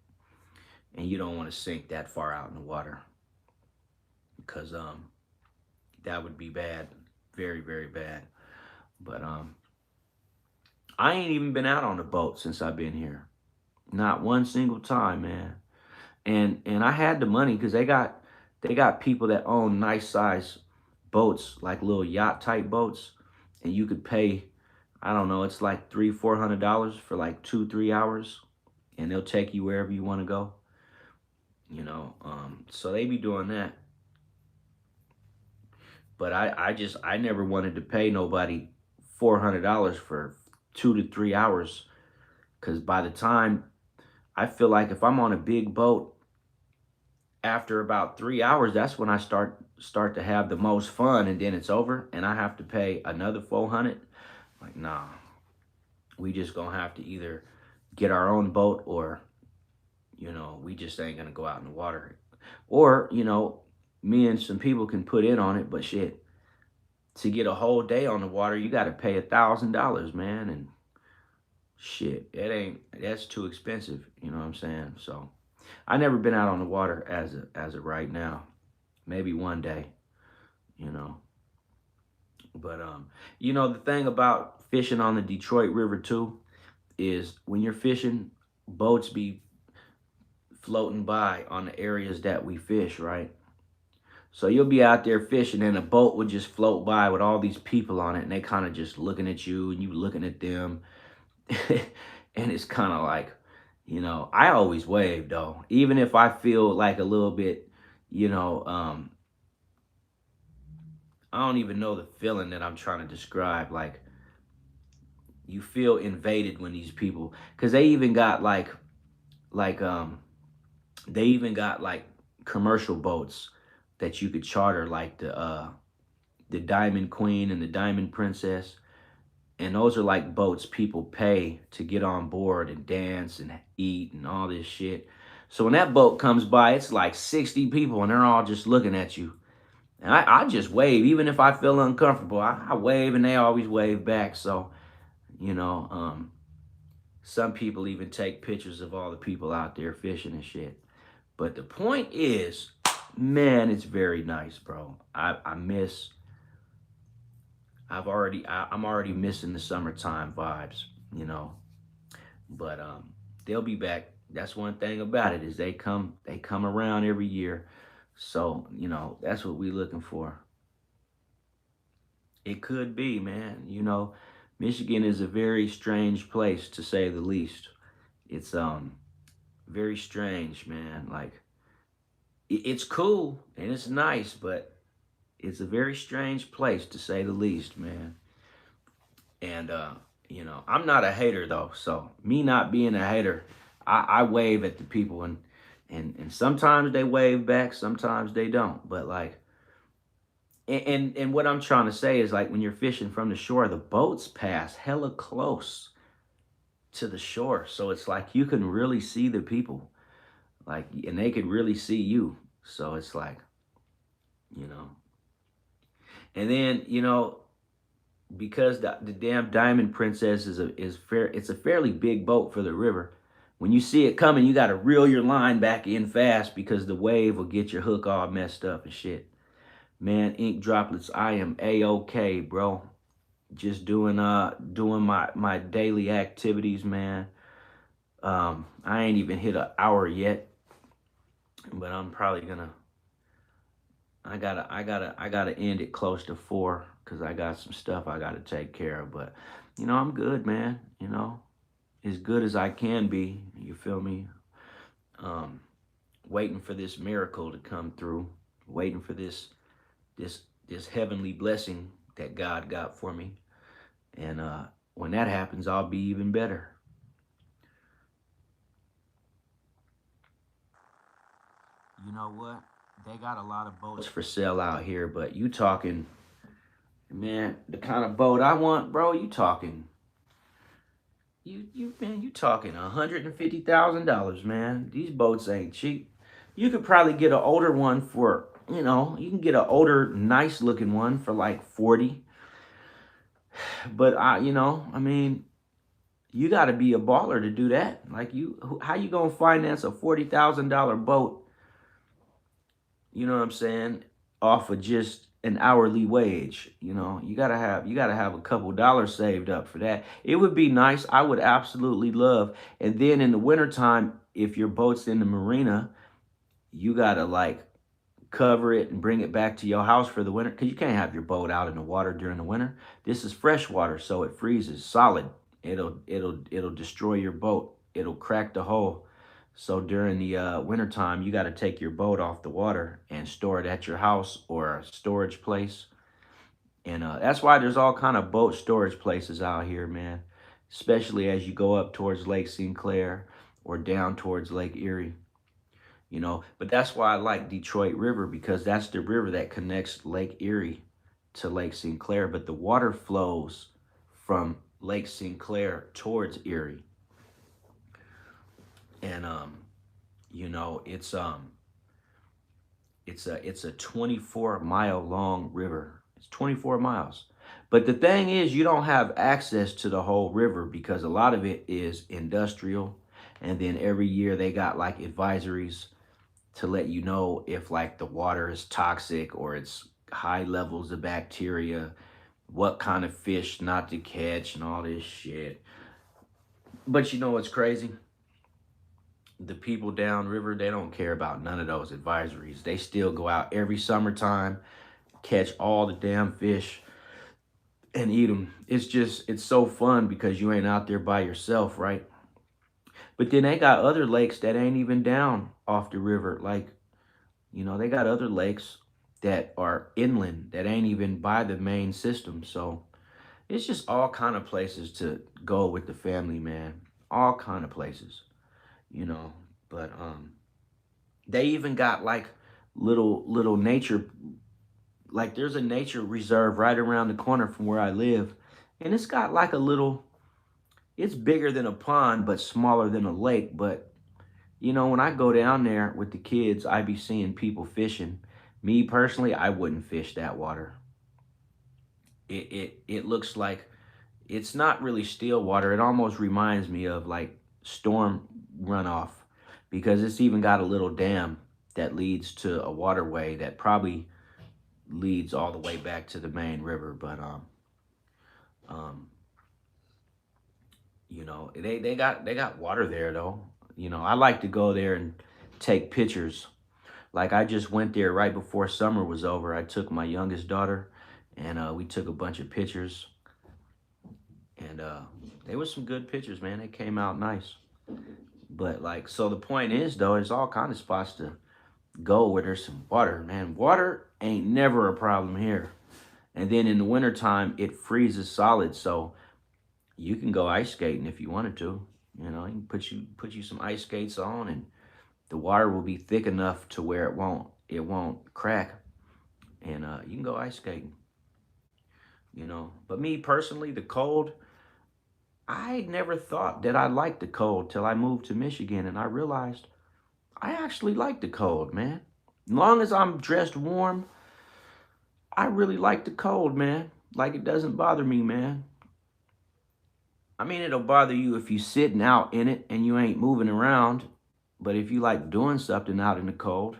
and you don't want to sink that far out in the water because that would be bad, very very bad. But I ain't even been out on a boat since I've been here, not one single time, man. And I had the money because they got people that own nice size boats, like little yacht type boats, and you could pay, I don't know, it's like $300-400 for like 2-3 hours, and they'll take you wherever you want to go. So they be doing that. But I never wanted to pay nobody $400 for 2 to 3 hours, because by the time, I feel like if I'm on a big boat, after about 3 hours, that's when I start to have the most fun, and then it's over, and I have to pay another 400. Like, nah, we just gonna have to either get our own boat, or we just ain't gonna go out in the water, or me and some people can put in on it. But shit, to get a whole day on the water, you got to pay $1,000, man, and shit, that's too expensive. You know what I'm saying? So I never been out on the water as of right now. Maybe one day, you know. But the thing about fishing on the Detroit River too is when you're fishing, boats be floating by on the areas that we fish, right? So you'll be out there fishing and a boat would just float by with all these people on it, and they kind of just looking at you and you looking at them. And it's kind of like, I always wave though, even if I feel like a little bit, you know, um, I don't even know the feeling that I'm trying to describe. Like you feel invaded when these people, because like they even got like commercial boats that you could charter, like the Diamond Queen and the Diamond Princess. And those are like boats people pay to get on board and dance and eat and all this shit. So when that boat comes by, it's like 60 people and they're all just looking at you. And I just wave, even if I feel uncomfortable. I wave and they always wave back. So, you know, um, some people even take pictures of all the people out there fishing and shit. But the point is, man, it's very nice, bro. I'm already missing the summertime vibes, you know. But they'll be back. That's one thing about it, is they come around every year. So, that's what we looking for. It could be, man. Michigan is a very strange place, to say the least. It's very strange, man. Like it's cool and it's nice, but it's a very strange place, to say the least, man. And I'm not a hater though. So me not being a hater, I wave at the people, and sometimes they wave back, sometimes they don't. But like, and what I'm trying to say is, like, when you're fishing from the shore, the boats pass hella close to the shore, so it's like you can really see the people, like, and they can really see you. So it's like, you know, and then because the damn Diamond Princess it's a fairly big boat for the river. When you see it coming, you got to reel your line back in fast because the wave will get your hook all messed up and shit. Man, ink droplets, I am a-okay, bro. Just doing my daily activities, man. I ain't even hit an hour yet, but I'm probably gonna. I gotta end it close to 4 because I got some stuff I gotta take care of. But I'm good, man. As good as I can be. You feel me? Um, Waiting for this miracle to come through. Waiting for this heavenly blessing that God got for me. And when that happens, I'll be even better. You know what? They got a lot of boats for sale out here, but you talking, man, the kind of boat I want, bro, you talking. You talking $150,000, man. These boats ain't cheap. You could probably get an older one for, you can get an older, nice looking one for like 40. But I mean, you got to be a baller to do that. Like how you gonna finance a $40,000 boat? You know what I'm saying? Off of just an hourly wage. You gotta have a couple dollars saved up for that. It would be nice. I would absolutely love. And then in the wintertime, if your boat's in the marina, you gotta like cover it and bring it back to your house for the winter because you can't have your boat out in the water during the winter. This is fresh water, so it freezes solid. It'll destroy your boat. It'll crack the hull. So during the wintertime, you got to take your boat off the water and store it at your house or a storage place. And that's why there's all kind of boat storage places out here, man. Especially as you go up towards Lake Sinclair or down towards Lake Erie. But that's why I like Detroit River because that's the river that connects Lake Erie to Lake Sinclair, but the water flows from Lake Sinclair towards Erie. And it's a 24-mile long river. It's 24 miles. But the thing is you don't have access to the whole river because a lot of it is industrial, and then every year they got like advisories to let you know if like the water is toxic or it's high levels of bacteria, what kind of fish not to catch and all this shit. But you know what's crazy? The people downriver, they don't care about none of those advisories. They still go out every summertime, catch all the damn fish and eat them. It's so fun because you ain't out there by yourself, right? But then they got other lakes that ain't even down off the river. Like, they got other lakes that are inland that ain't even by the main system. So it's just all kind of places to go with the family, man. All kind of places, you know. But they even got like little nature, like there's a nature reserve right around the corner from where I live. And it's got like a little, it's bigger than a pond, but smaller than a lake. But when I go down there with the kids, I be seeing people fishing. Me personally, I wouldn't fish that water. It looks like it's not really still water. It almost reminds me of like storm runoff because it's even got a little dam that leads to a waterway that probably leads all the way back to the main river. But um, they got water there though. I like to go there and take pictures. Like I just went there right before summer was over. I took my youngest daughter, and we took a bunch of pictures, and they were some good pictures, man. They came out nice. But like, so the point is though, there's all kind of spots to go where there's some water, man. Water ain't never a problem here. And then in the wintertime, it freezes solid, so you can go ice skating if you wanted to. You can put you some ice skates on, and the water will be thick enough to where it won't crack, and you can go ice skating. But me personally, the cold, I never thought that I liked the cold till I moved to Michigan, and I realized I actually like the cold, man. As long as I'm dressed warm, I really like the cold, man. Like it doesn't bother me, man. I mean, it'll bother you if you sitting out in it and you ain't moving around. But if you like doing something out in the cold,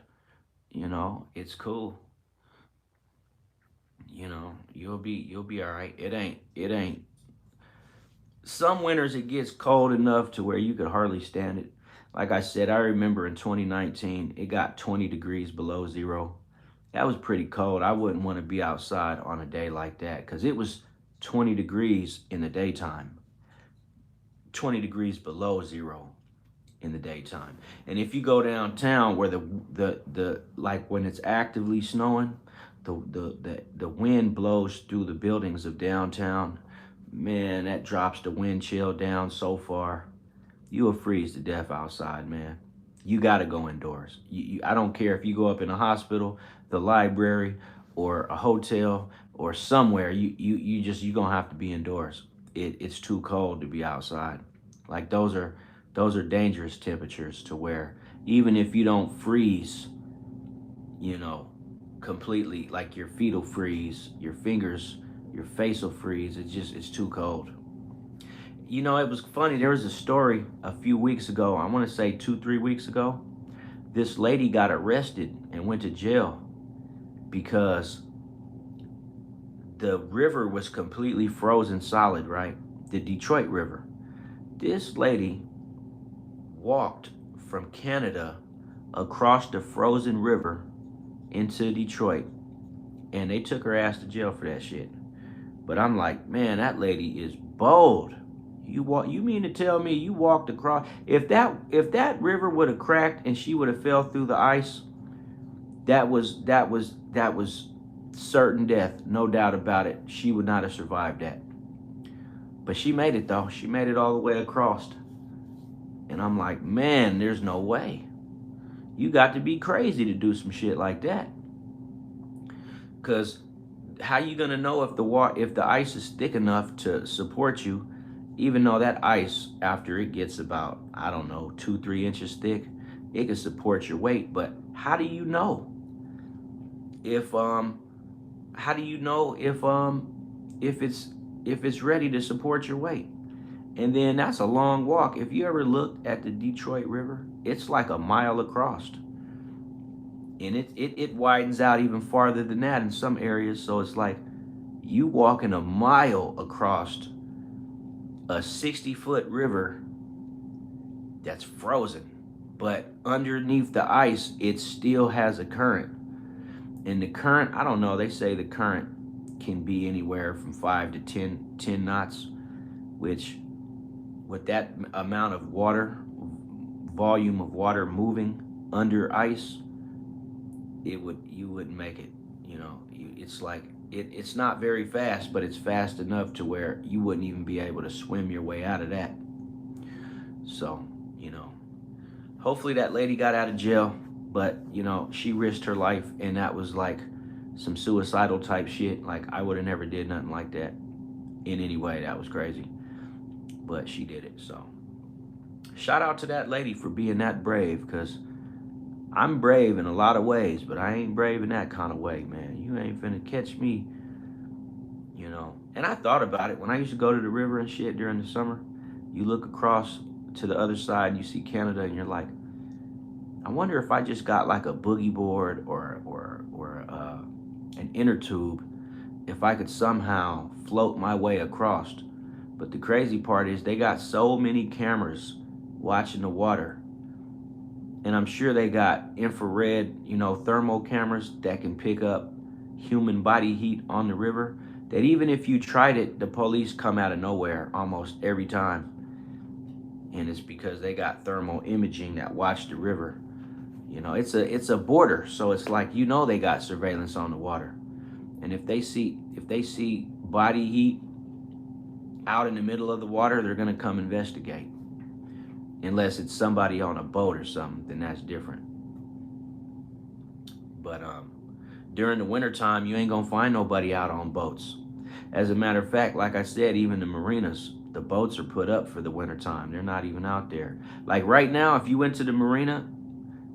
it's cool. You'll be all right. It ain't. Some winters it gets cold enough to where you could hardly stand it. Like I said, I remember in 2019, it got 20 degrees below zero. That was pretty cold. I wouldn't want to be outside on a day like that because it was 20 degrees in the daytime, 20 degrees below zero in the daytime. And if you go downtown where the like when it's actively snowing, the wind blows through the buildings of downtown. Man, that drops the wind chill down so far. You will freeze to death outside, man. You got to go indoors. I don't care if you go up in a hospital, the library, or a hotel, or somewhere. You gonna have to be indoors. It's too cold to be outside. Like those are dangerous temperatures to where even if you don't freeze, you know, completely, like your feet will freeze, your fingers, your face will freeze. It's too cold. It was funny. There was a story a few weeks ago. I want to say 2, 3 weeks ago. This lady got arrested and went to jail because the river was completely frozen solid, right? The Detroit River. This lady walked from Canada across the frozen river into Detroit, and they took her ass to jail for that shit. But I'm like, man, that lady is bold. You mean to tell me you walked across? If that river would have cracked and she would have fell through the ice, that was certain death, no doubt about it. She would not have survived that. But she made it though. She made it all the way across. And I'm like, man, there's no way. You got to be crazy to do some shit like that. Cause how you gonna know if the ice is thick enough to support you, even though that ice, after it gets about, I don't know, 2, 3 inches thick, it can support your weight. But how do you know if if it's ready to support your weight? And then that's a long walk. If you ever looked at the Detroit River, it's like a mile across. And it widens out even farther than that in some areas. So it's like you walking a mile across a 60-foot river that's frozen. But underneath the ice, it still has a current. And the current, I don't know, they say the current can be anywhere from 5 to 10 knots, which with that amount of water, volume of water moving under ice, you wouldn't make it. It's like it's not very fast, but it's fast enough to where you wouldn't even be able to swim your way out of that. So, hopefully that lady got out of jail, but she risked her life, and that was like some suicidal type shit. Like I would have never did nothing like that in any way. That was crazy. But she did it. So shout out to that lady for being that brave, because I'm brave in a lot of ways, but I ain't brave in that kind of way, man. You ain't finna catch me, And I thought about it when I used to go to the river and shit during the summer. You look across to the other side and you see Canada, and you're like, I wonder if I just got like a boogie board or an inner tube, if I could somehow float my way across. But the crazy part is they got so many cameras watching the water. And I'm sure they got infrared, thermal cameras that can pick up human body heat on the river, that even if you tried it, the police come out of nowhere almost every time. And it's because they got thermal imaging that watch the river. It's a border, so it's like they got surveillance on the water. And if they see body heat out in the middle of the water, they're gonna come investigate. Unless it's somebody on a boat or something, then that's different. But during the wintertime, you ain't gonna find nobody out on boats. As a matter of fact, like I said, even the marinas, the boats are put up for the wintertime. They're not even out there. Like right now, if you went to the marina,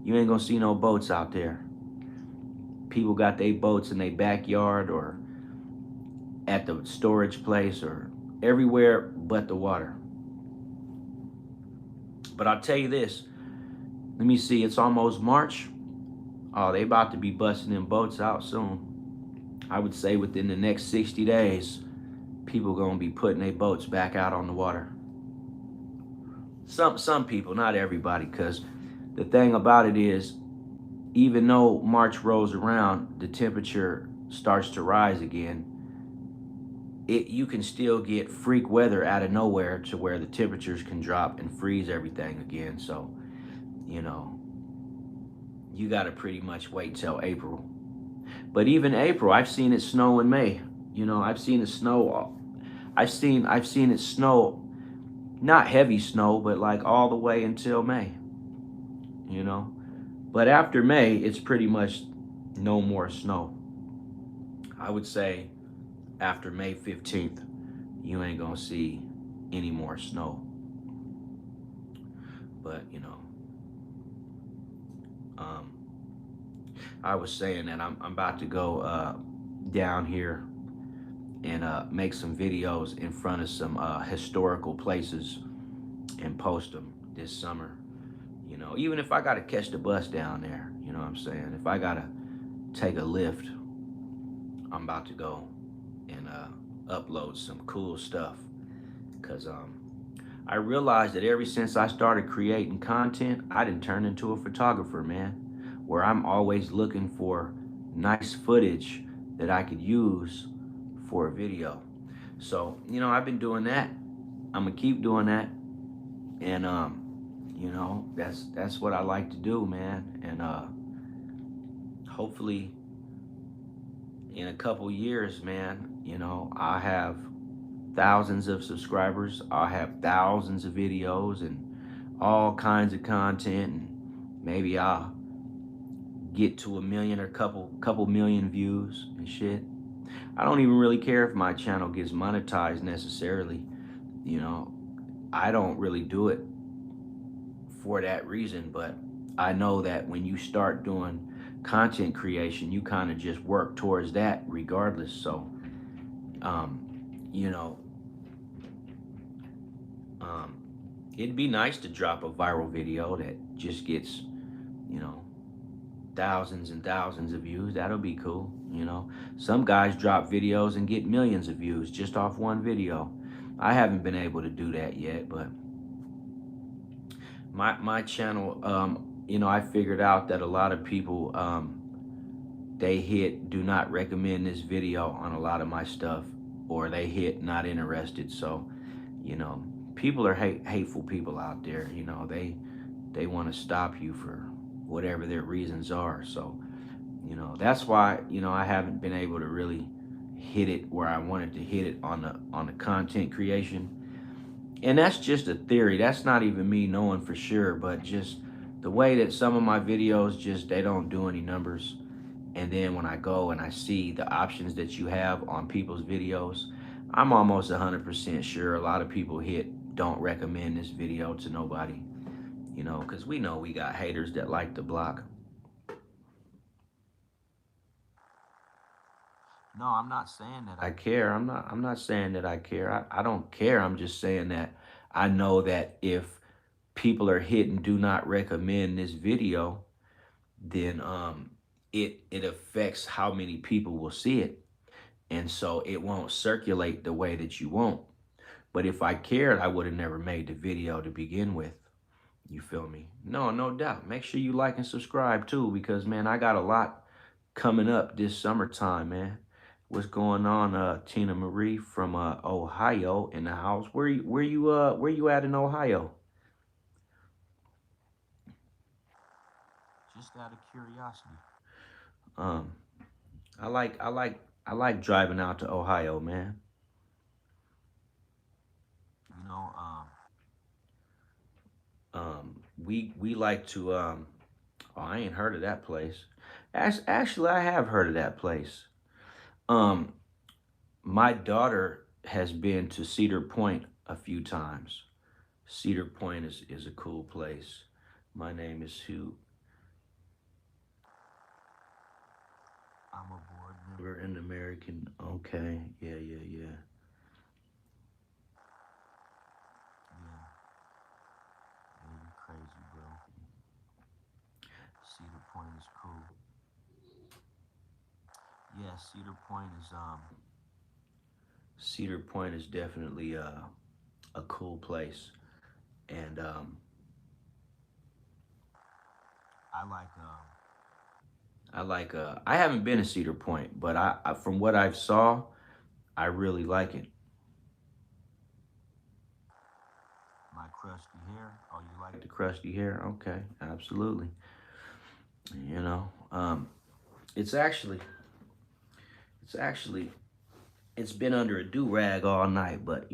you ain't gonna see no boats out there. People got their boats in their backyard or at the storage place or everywhere but the water. But I'll tell you this. Let me see. It's almost March. Oh, they about to be busting them boats out soon. I would say within the next 60 days, people going to be putting their boats back out on the water. Some people, not everybody, because the thing about it is, even though March rolls around, the temperature starts to rise again. You can still get freak weather out of nowhere to where the temperatures can drop and freeze everything again. So, you got to pretty much wait till April. But even April, I've seen it snow in May. I've seen it snow. I've seen it snow, not heavy snow, but like all the way until May. you know. But after May, it's pretty much no more snow. I would say after May 15th, you ain't gonna see any more snow. But, um, I was saying that I'm about to go down here and make some videos in front of some historical places and post them this summer. Even if I gotta catch the bus down there, you know what I'm saying? If I gotta take a lift, I'm about to go and upload some cool stuff. Cause I realized that ever since I started creating content, I didn't turn into a photographer, man. Where I'm always looking for nice footage that I could use for a video. So, I've been doing that. I'm gonna keep doing that. And that's what I like to do, man. And hopefully in a couple years, man, I have thousands of subscribers. I'll have thousands of videos and all kinds of content, and maybe I'll get to a million or couple million views and shit. I don't even really care if my channel gets monetized necessarily. You know, I don't really do it for that reason, but I know that when you start doing content creation, you kind of just work towards that regardless. So, you know, it'd be nice to drop a viral video that just gets, thousands and thousands of views. That'll be cool. Some guys drop videos and get millions of views just off one video. I haven't been able to do that yet, but my channel, I figured out that a lot of people, they hit do not recommend this video on a lot of my stuff, or they hit not interested. So, people are hateful people out there. They want to stop you for whatever their reasons are. So, that's why, I haven't been able to really hit it where I wanted to hit it on the content creation. And that's just a theory. That's not even me knowing for sure, but just the way that some of my videos they don't do any numbers. And then when I go and I see the options that you have on people's videos, I'm almost 100% sure a lot of people hit don't recommend this video to nobody. Because we know we got haters that like to block. No, I'm not saying that I care. I'm not saying that I care. I don't care. I'm just saying that I know that if people are hitting do not recommend this video, then it affects how many people will see it. And so it won't circulate the way that you want. But if I cared, I would have never made the video to begin with. You feel me? No doubt. Make sure you like and subscribe too, because man, I got a lot coming up this summertime, man. What's going on, Tina Marie from Ohio in the house? Where you at in Ohio? Just out of curiosity. Um, I like driving out to Ohio, man. You know, we like to oh, I ain't heard of that place. Actually, I have heard of that place. Um, my daughter has been to Cedar Point a few times. Cedar Point is a cool place. My name is Hugh. I'm a board member in American. Okay, yeah. Yeah. Yeah, you crazy, bro. Cedar Point is cool. Yeah, Cedar Point is definitely a cool place. And I haven't been to Cedar Point, but I from what I've saw, I really like it. My crusty hair. Oh, you like the crusty hair? Okay, absolutely. You know, it's actually, it's actually, it's been under a do rag all night, but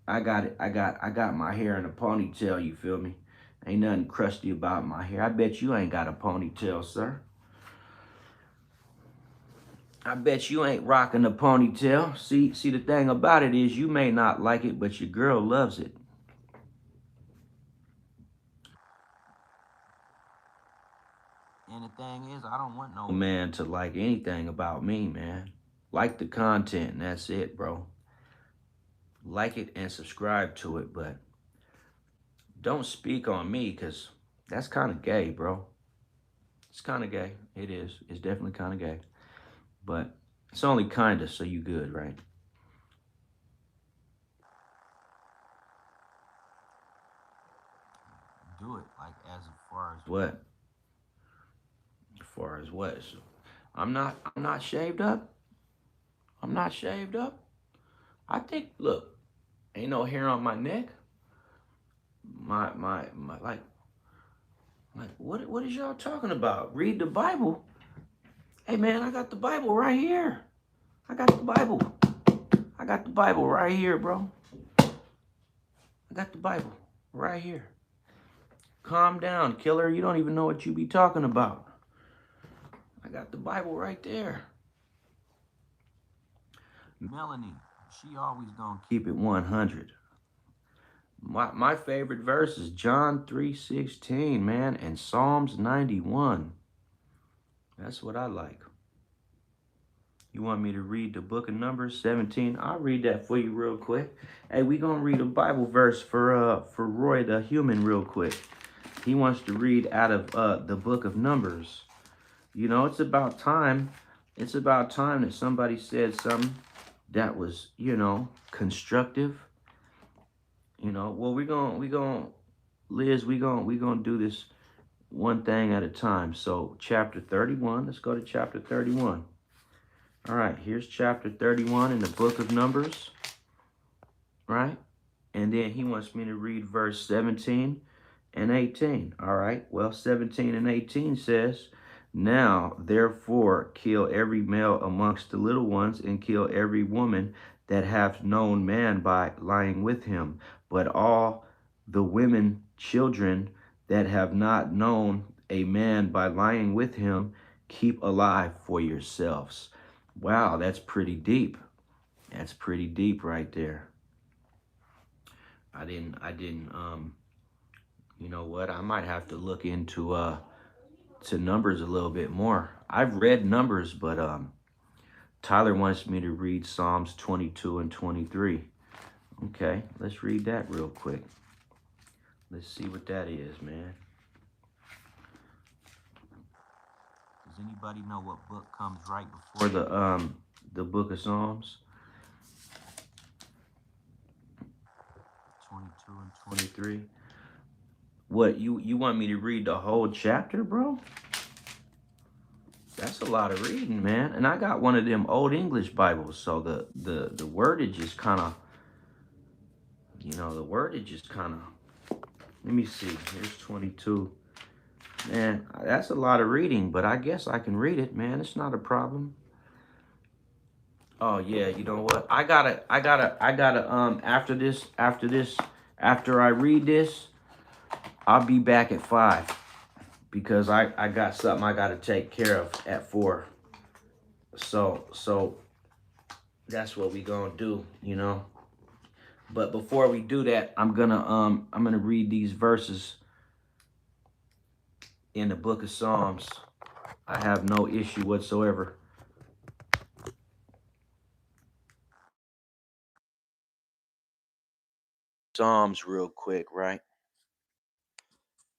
I got it. I got my hair in a ponytail. You feel me? Ain't nothing crusty about my hair. I bet you ain't got a ponytail, sir. I bet you ain't rocking a ponytail. See, the thing about it is you may not like it, but your girl loves it. And the thing is, I don't want no man to like anything about me, man. Like the content, and that's it, bro. Like it and subscribe to it, but don't speak on me, because that's kind of gay, bro. It's kind of gay. It is. It's definitely kind of gay. But it's only kind of, so you good, right? Do it, like, as far as what? As far as what? So I'm not shaved up. I'm not shaved up. I think, look, ain't no hair on my neck. My like what is y'all talking about? Read the Bible. Hey man, I got the Bible right here. I got the Bible. I got the Bible right here, bro. I got the Bible right here. Calm down, killer. You don't even know what you be talking about. I got the Bible right there. Melanie, she always gonna keep it 100. My favorite verse is John 3:16, man, and Psalms 91. That's what I like. You want me to read the book of Numbers 17? I'll read that for you real quick. Hey, we gonna read a Bible verse for Roy the human real quick. He wants to read out of the book of Numbers. You know, it's about time. It's about time that somebody said something that was, constructive. Well, we gonna Liz, we gonna do this one thing at a time. So chapter 31, let's go to chapter 31. All right, here's chapter 31 in the book of Numbers, right? And then he wants me to read verse 17 and 18. All right, well, 17 and 18 says, now, therefore, kill every male amongst the little ones, and kill every woman that hath known man by lying with him. But all the women, children that have not known a man by lying with him, keep alive for yourselves. Wow, that's pretty deep. That's pretty deep right there. I didn't, you know what? I might have to look into to Numbers a little bit more. I've read Numbers, but Tyler wants me to read Psalms 22 and 23. Okay, let's read that real quick. Let's see what that is, man. Does anybody know what book comes right before the book of Psalms? 22 and 23. What, you want me to read the whole chapter, bro? That's a lot of reading, man. And I got one of them old English Bibles, so the wordage is kind of, the wordage is kind of. Let me see. Here's 22. Man, that's a lot of reading, but I guess I can read it, man. It's not a problem. Oh yeah, you know what? I gotta after I read this, I'll be back at 5 because I got something I gotta take care of at 4. So that's what we gonna do. But before we do that, I'm gonna read these verses in the book of Psalms. I have no issue whatsoever. Psalms real quick, right?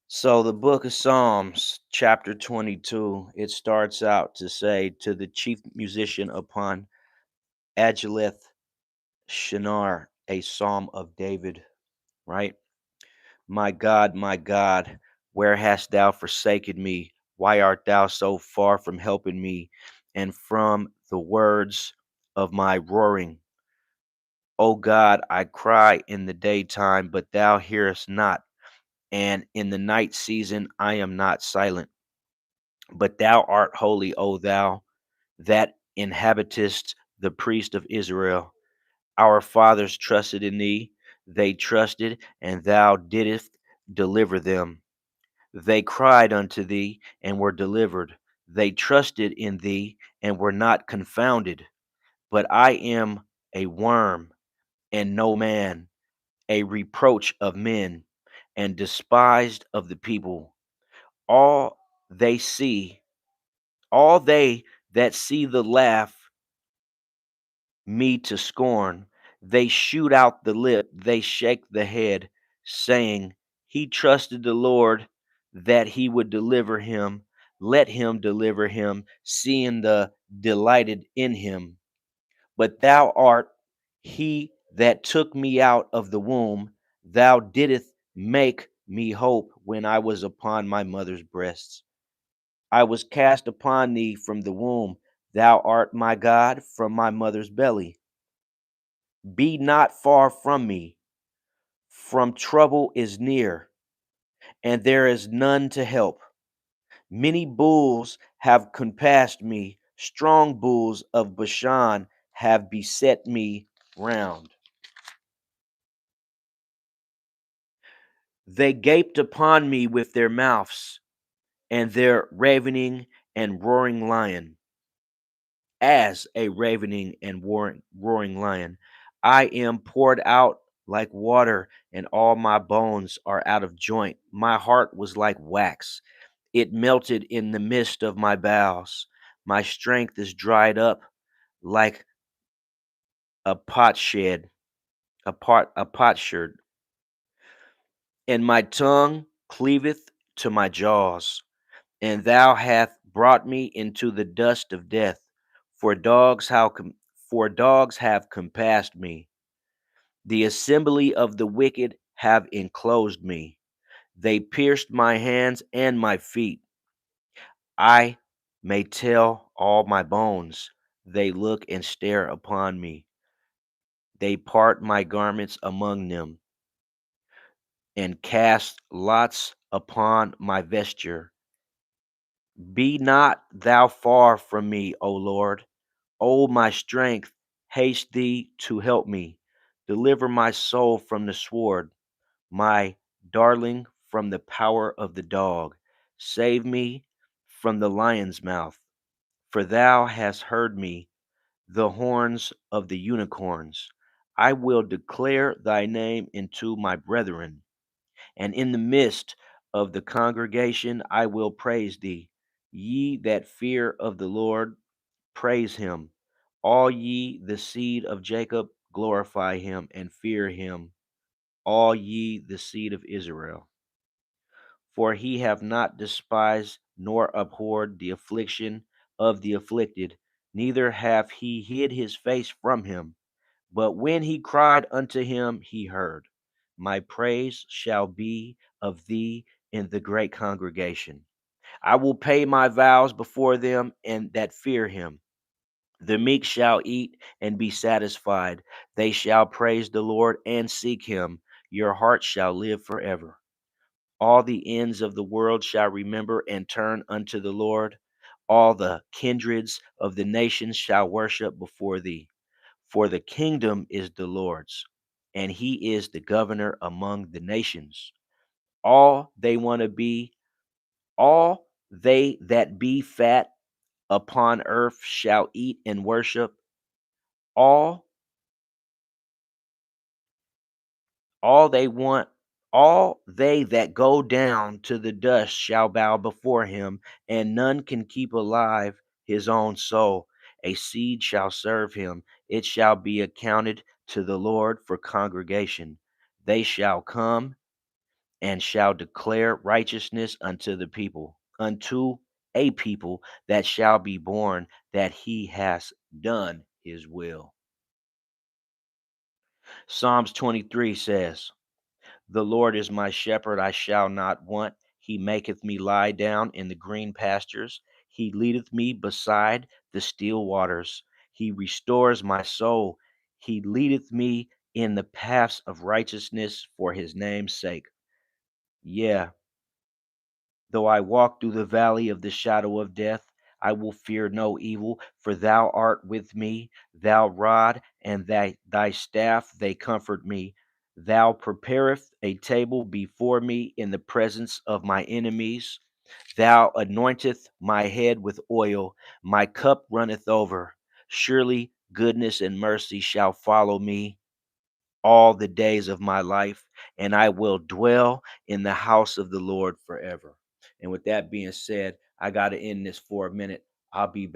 So the book of Psalms, chapter 22, it starts out to say, to the chief musician upon Agileth Shinar, a psalm of David, right? My God, where hast thou forsaken me? Why art thou so far from helping me and from the words of my roaring? O God, I cry in the daytime, but thou hearest not, and in the night season I am not silent. But thou art holy, O thou that inhabitest the priest of Israel. Our fathers trusted in thee, they trusted, and thou didst deliver them. They cried unto thee and were delivered. They trusted in thee and were not confounded. But I am a worm and no man, a reproach of men, and despised of the people. All they see, all they that see the laugh me to scorn. They shoot out the lip, they shake the head, saying, he trusted the Lord that he would deliver him. Let him deliver him, seeing the delighted in him. But thou art he that took me out of the womb. Thou didst make me hope when I was upon my mother's breasts. I was cast upon thee from the womb. Thou art my God from my mother's belly. Be not far from me, from trouble is near, and there is none to help. Many bulls have compassed me, strong bulls of Bashan have beset me round. They gaped upon me with their mouths, and their ravening and roaring lion. As a ravening and roaring lion, I am poured out like water, and all my bones are out of joint. My heart was like wax, it melted in the midst of my bowels. My strength is dried up like a potsherd, a potsherd, and my tongue cleaveth to my jaws. And thou hast brought me into the dust of death, for for dogs have compassed me. The assembly of the wicked have enclosed me. They pierced my hands and my feet. I may tell all my bones. They look and stare upon me. They part my garments among them, and cast lots upon my vesture. Be not thou far from me, O Lord. O my strength, haste thee to help me. Deliver my soul from the sword, my darling from the power of the dog. Save me from the lion's mouth, for thou hast heard me, the horns of the unicorns. I will declare thy name unto my brethren, and in the midst of the congregation I will praise thee. Ye that fear of the Lord, praise him. All ye the seed of Jacob, glorify him and fear him. All ye the seed of Israel. For he have not despised nor abhorred the affliction of the afflicted, neither hath he hid his face from him. But when he cried unto him, he heard. My praise shall be of thee in the great congregation. I will pay my vows before them and that fear him. The meek shall eat and be satisfied. They shall praise the Lord and seek him. Your heart shall live forever. All the ends of the world shall remember and turn unto the Lord. All the kindreds of the nations shall worship before thee. For the kingdom is the Lord's, and he is the governor among the nations. All they want to be, all they that be fat upon earth shall eat and worship. All all they want all they that go down to the dust shall bow before him, and none can keep alive his own soul. A seed shall serve him, it shall be accounted to the Lord for congregation. They shall come and shall declare righteousness unto the people, unto a people that shall be born, that he has done his will. Psalms 23 says, the Lord is my shepherd, I shall not want. He maketh me lie down in the green pastures. He leadeth me beside the still waters. He restores my soul. He leadeth me in the paths of righteousness for his name's sake. Yeah, though I walk through the valley of the shadow of death, I will fear no evil, for thou art with me. Thou rod and thy staff, they comfort me. Thou preparest a table before me in the presence of my enemies. Thou anointest my head with oil, my cup runneth over. Surely goodness and mercy shall follow me all the days of my life, and I will dwell in the house of the Lord forever. And with that being said, I got to end this for a minute. I'll be back.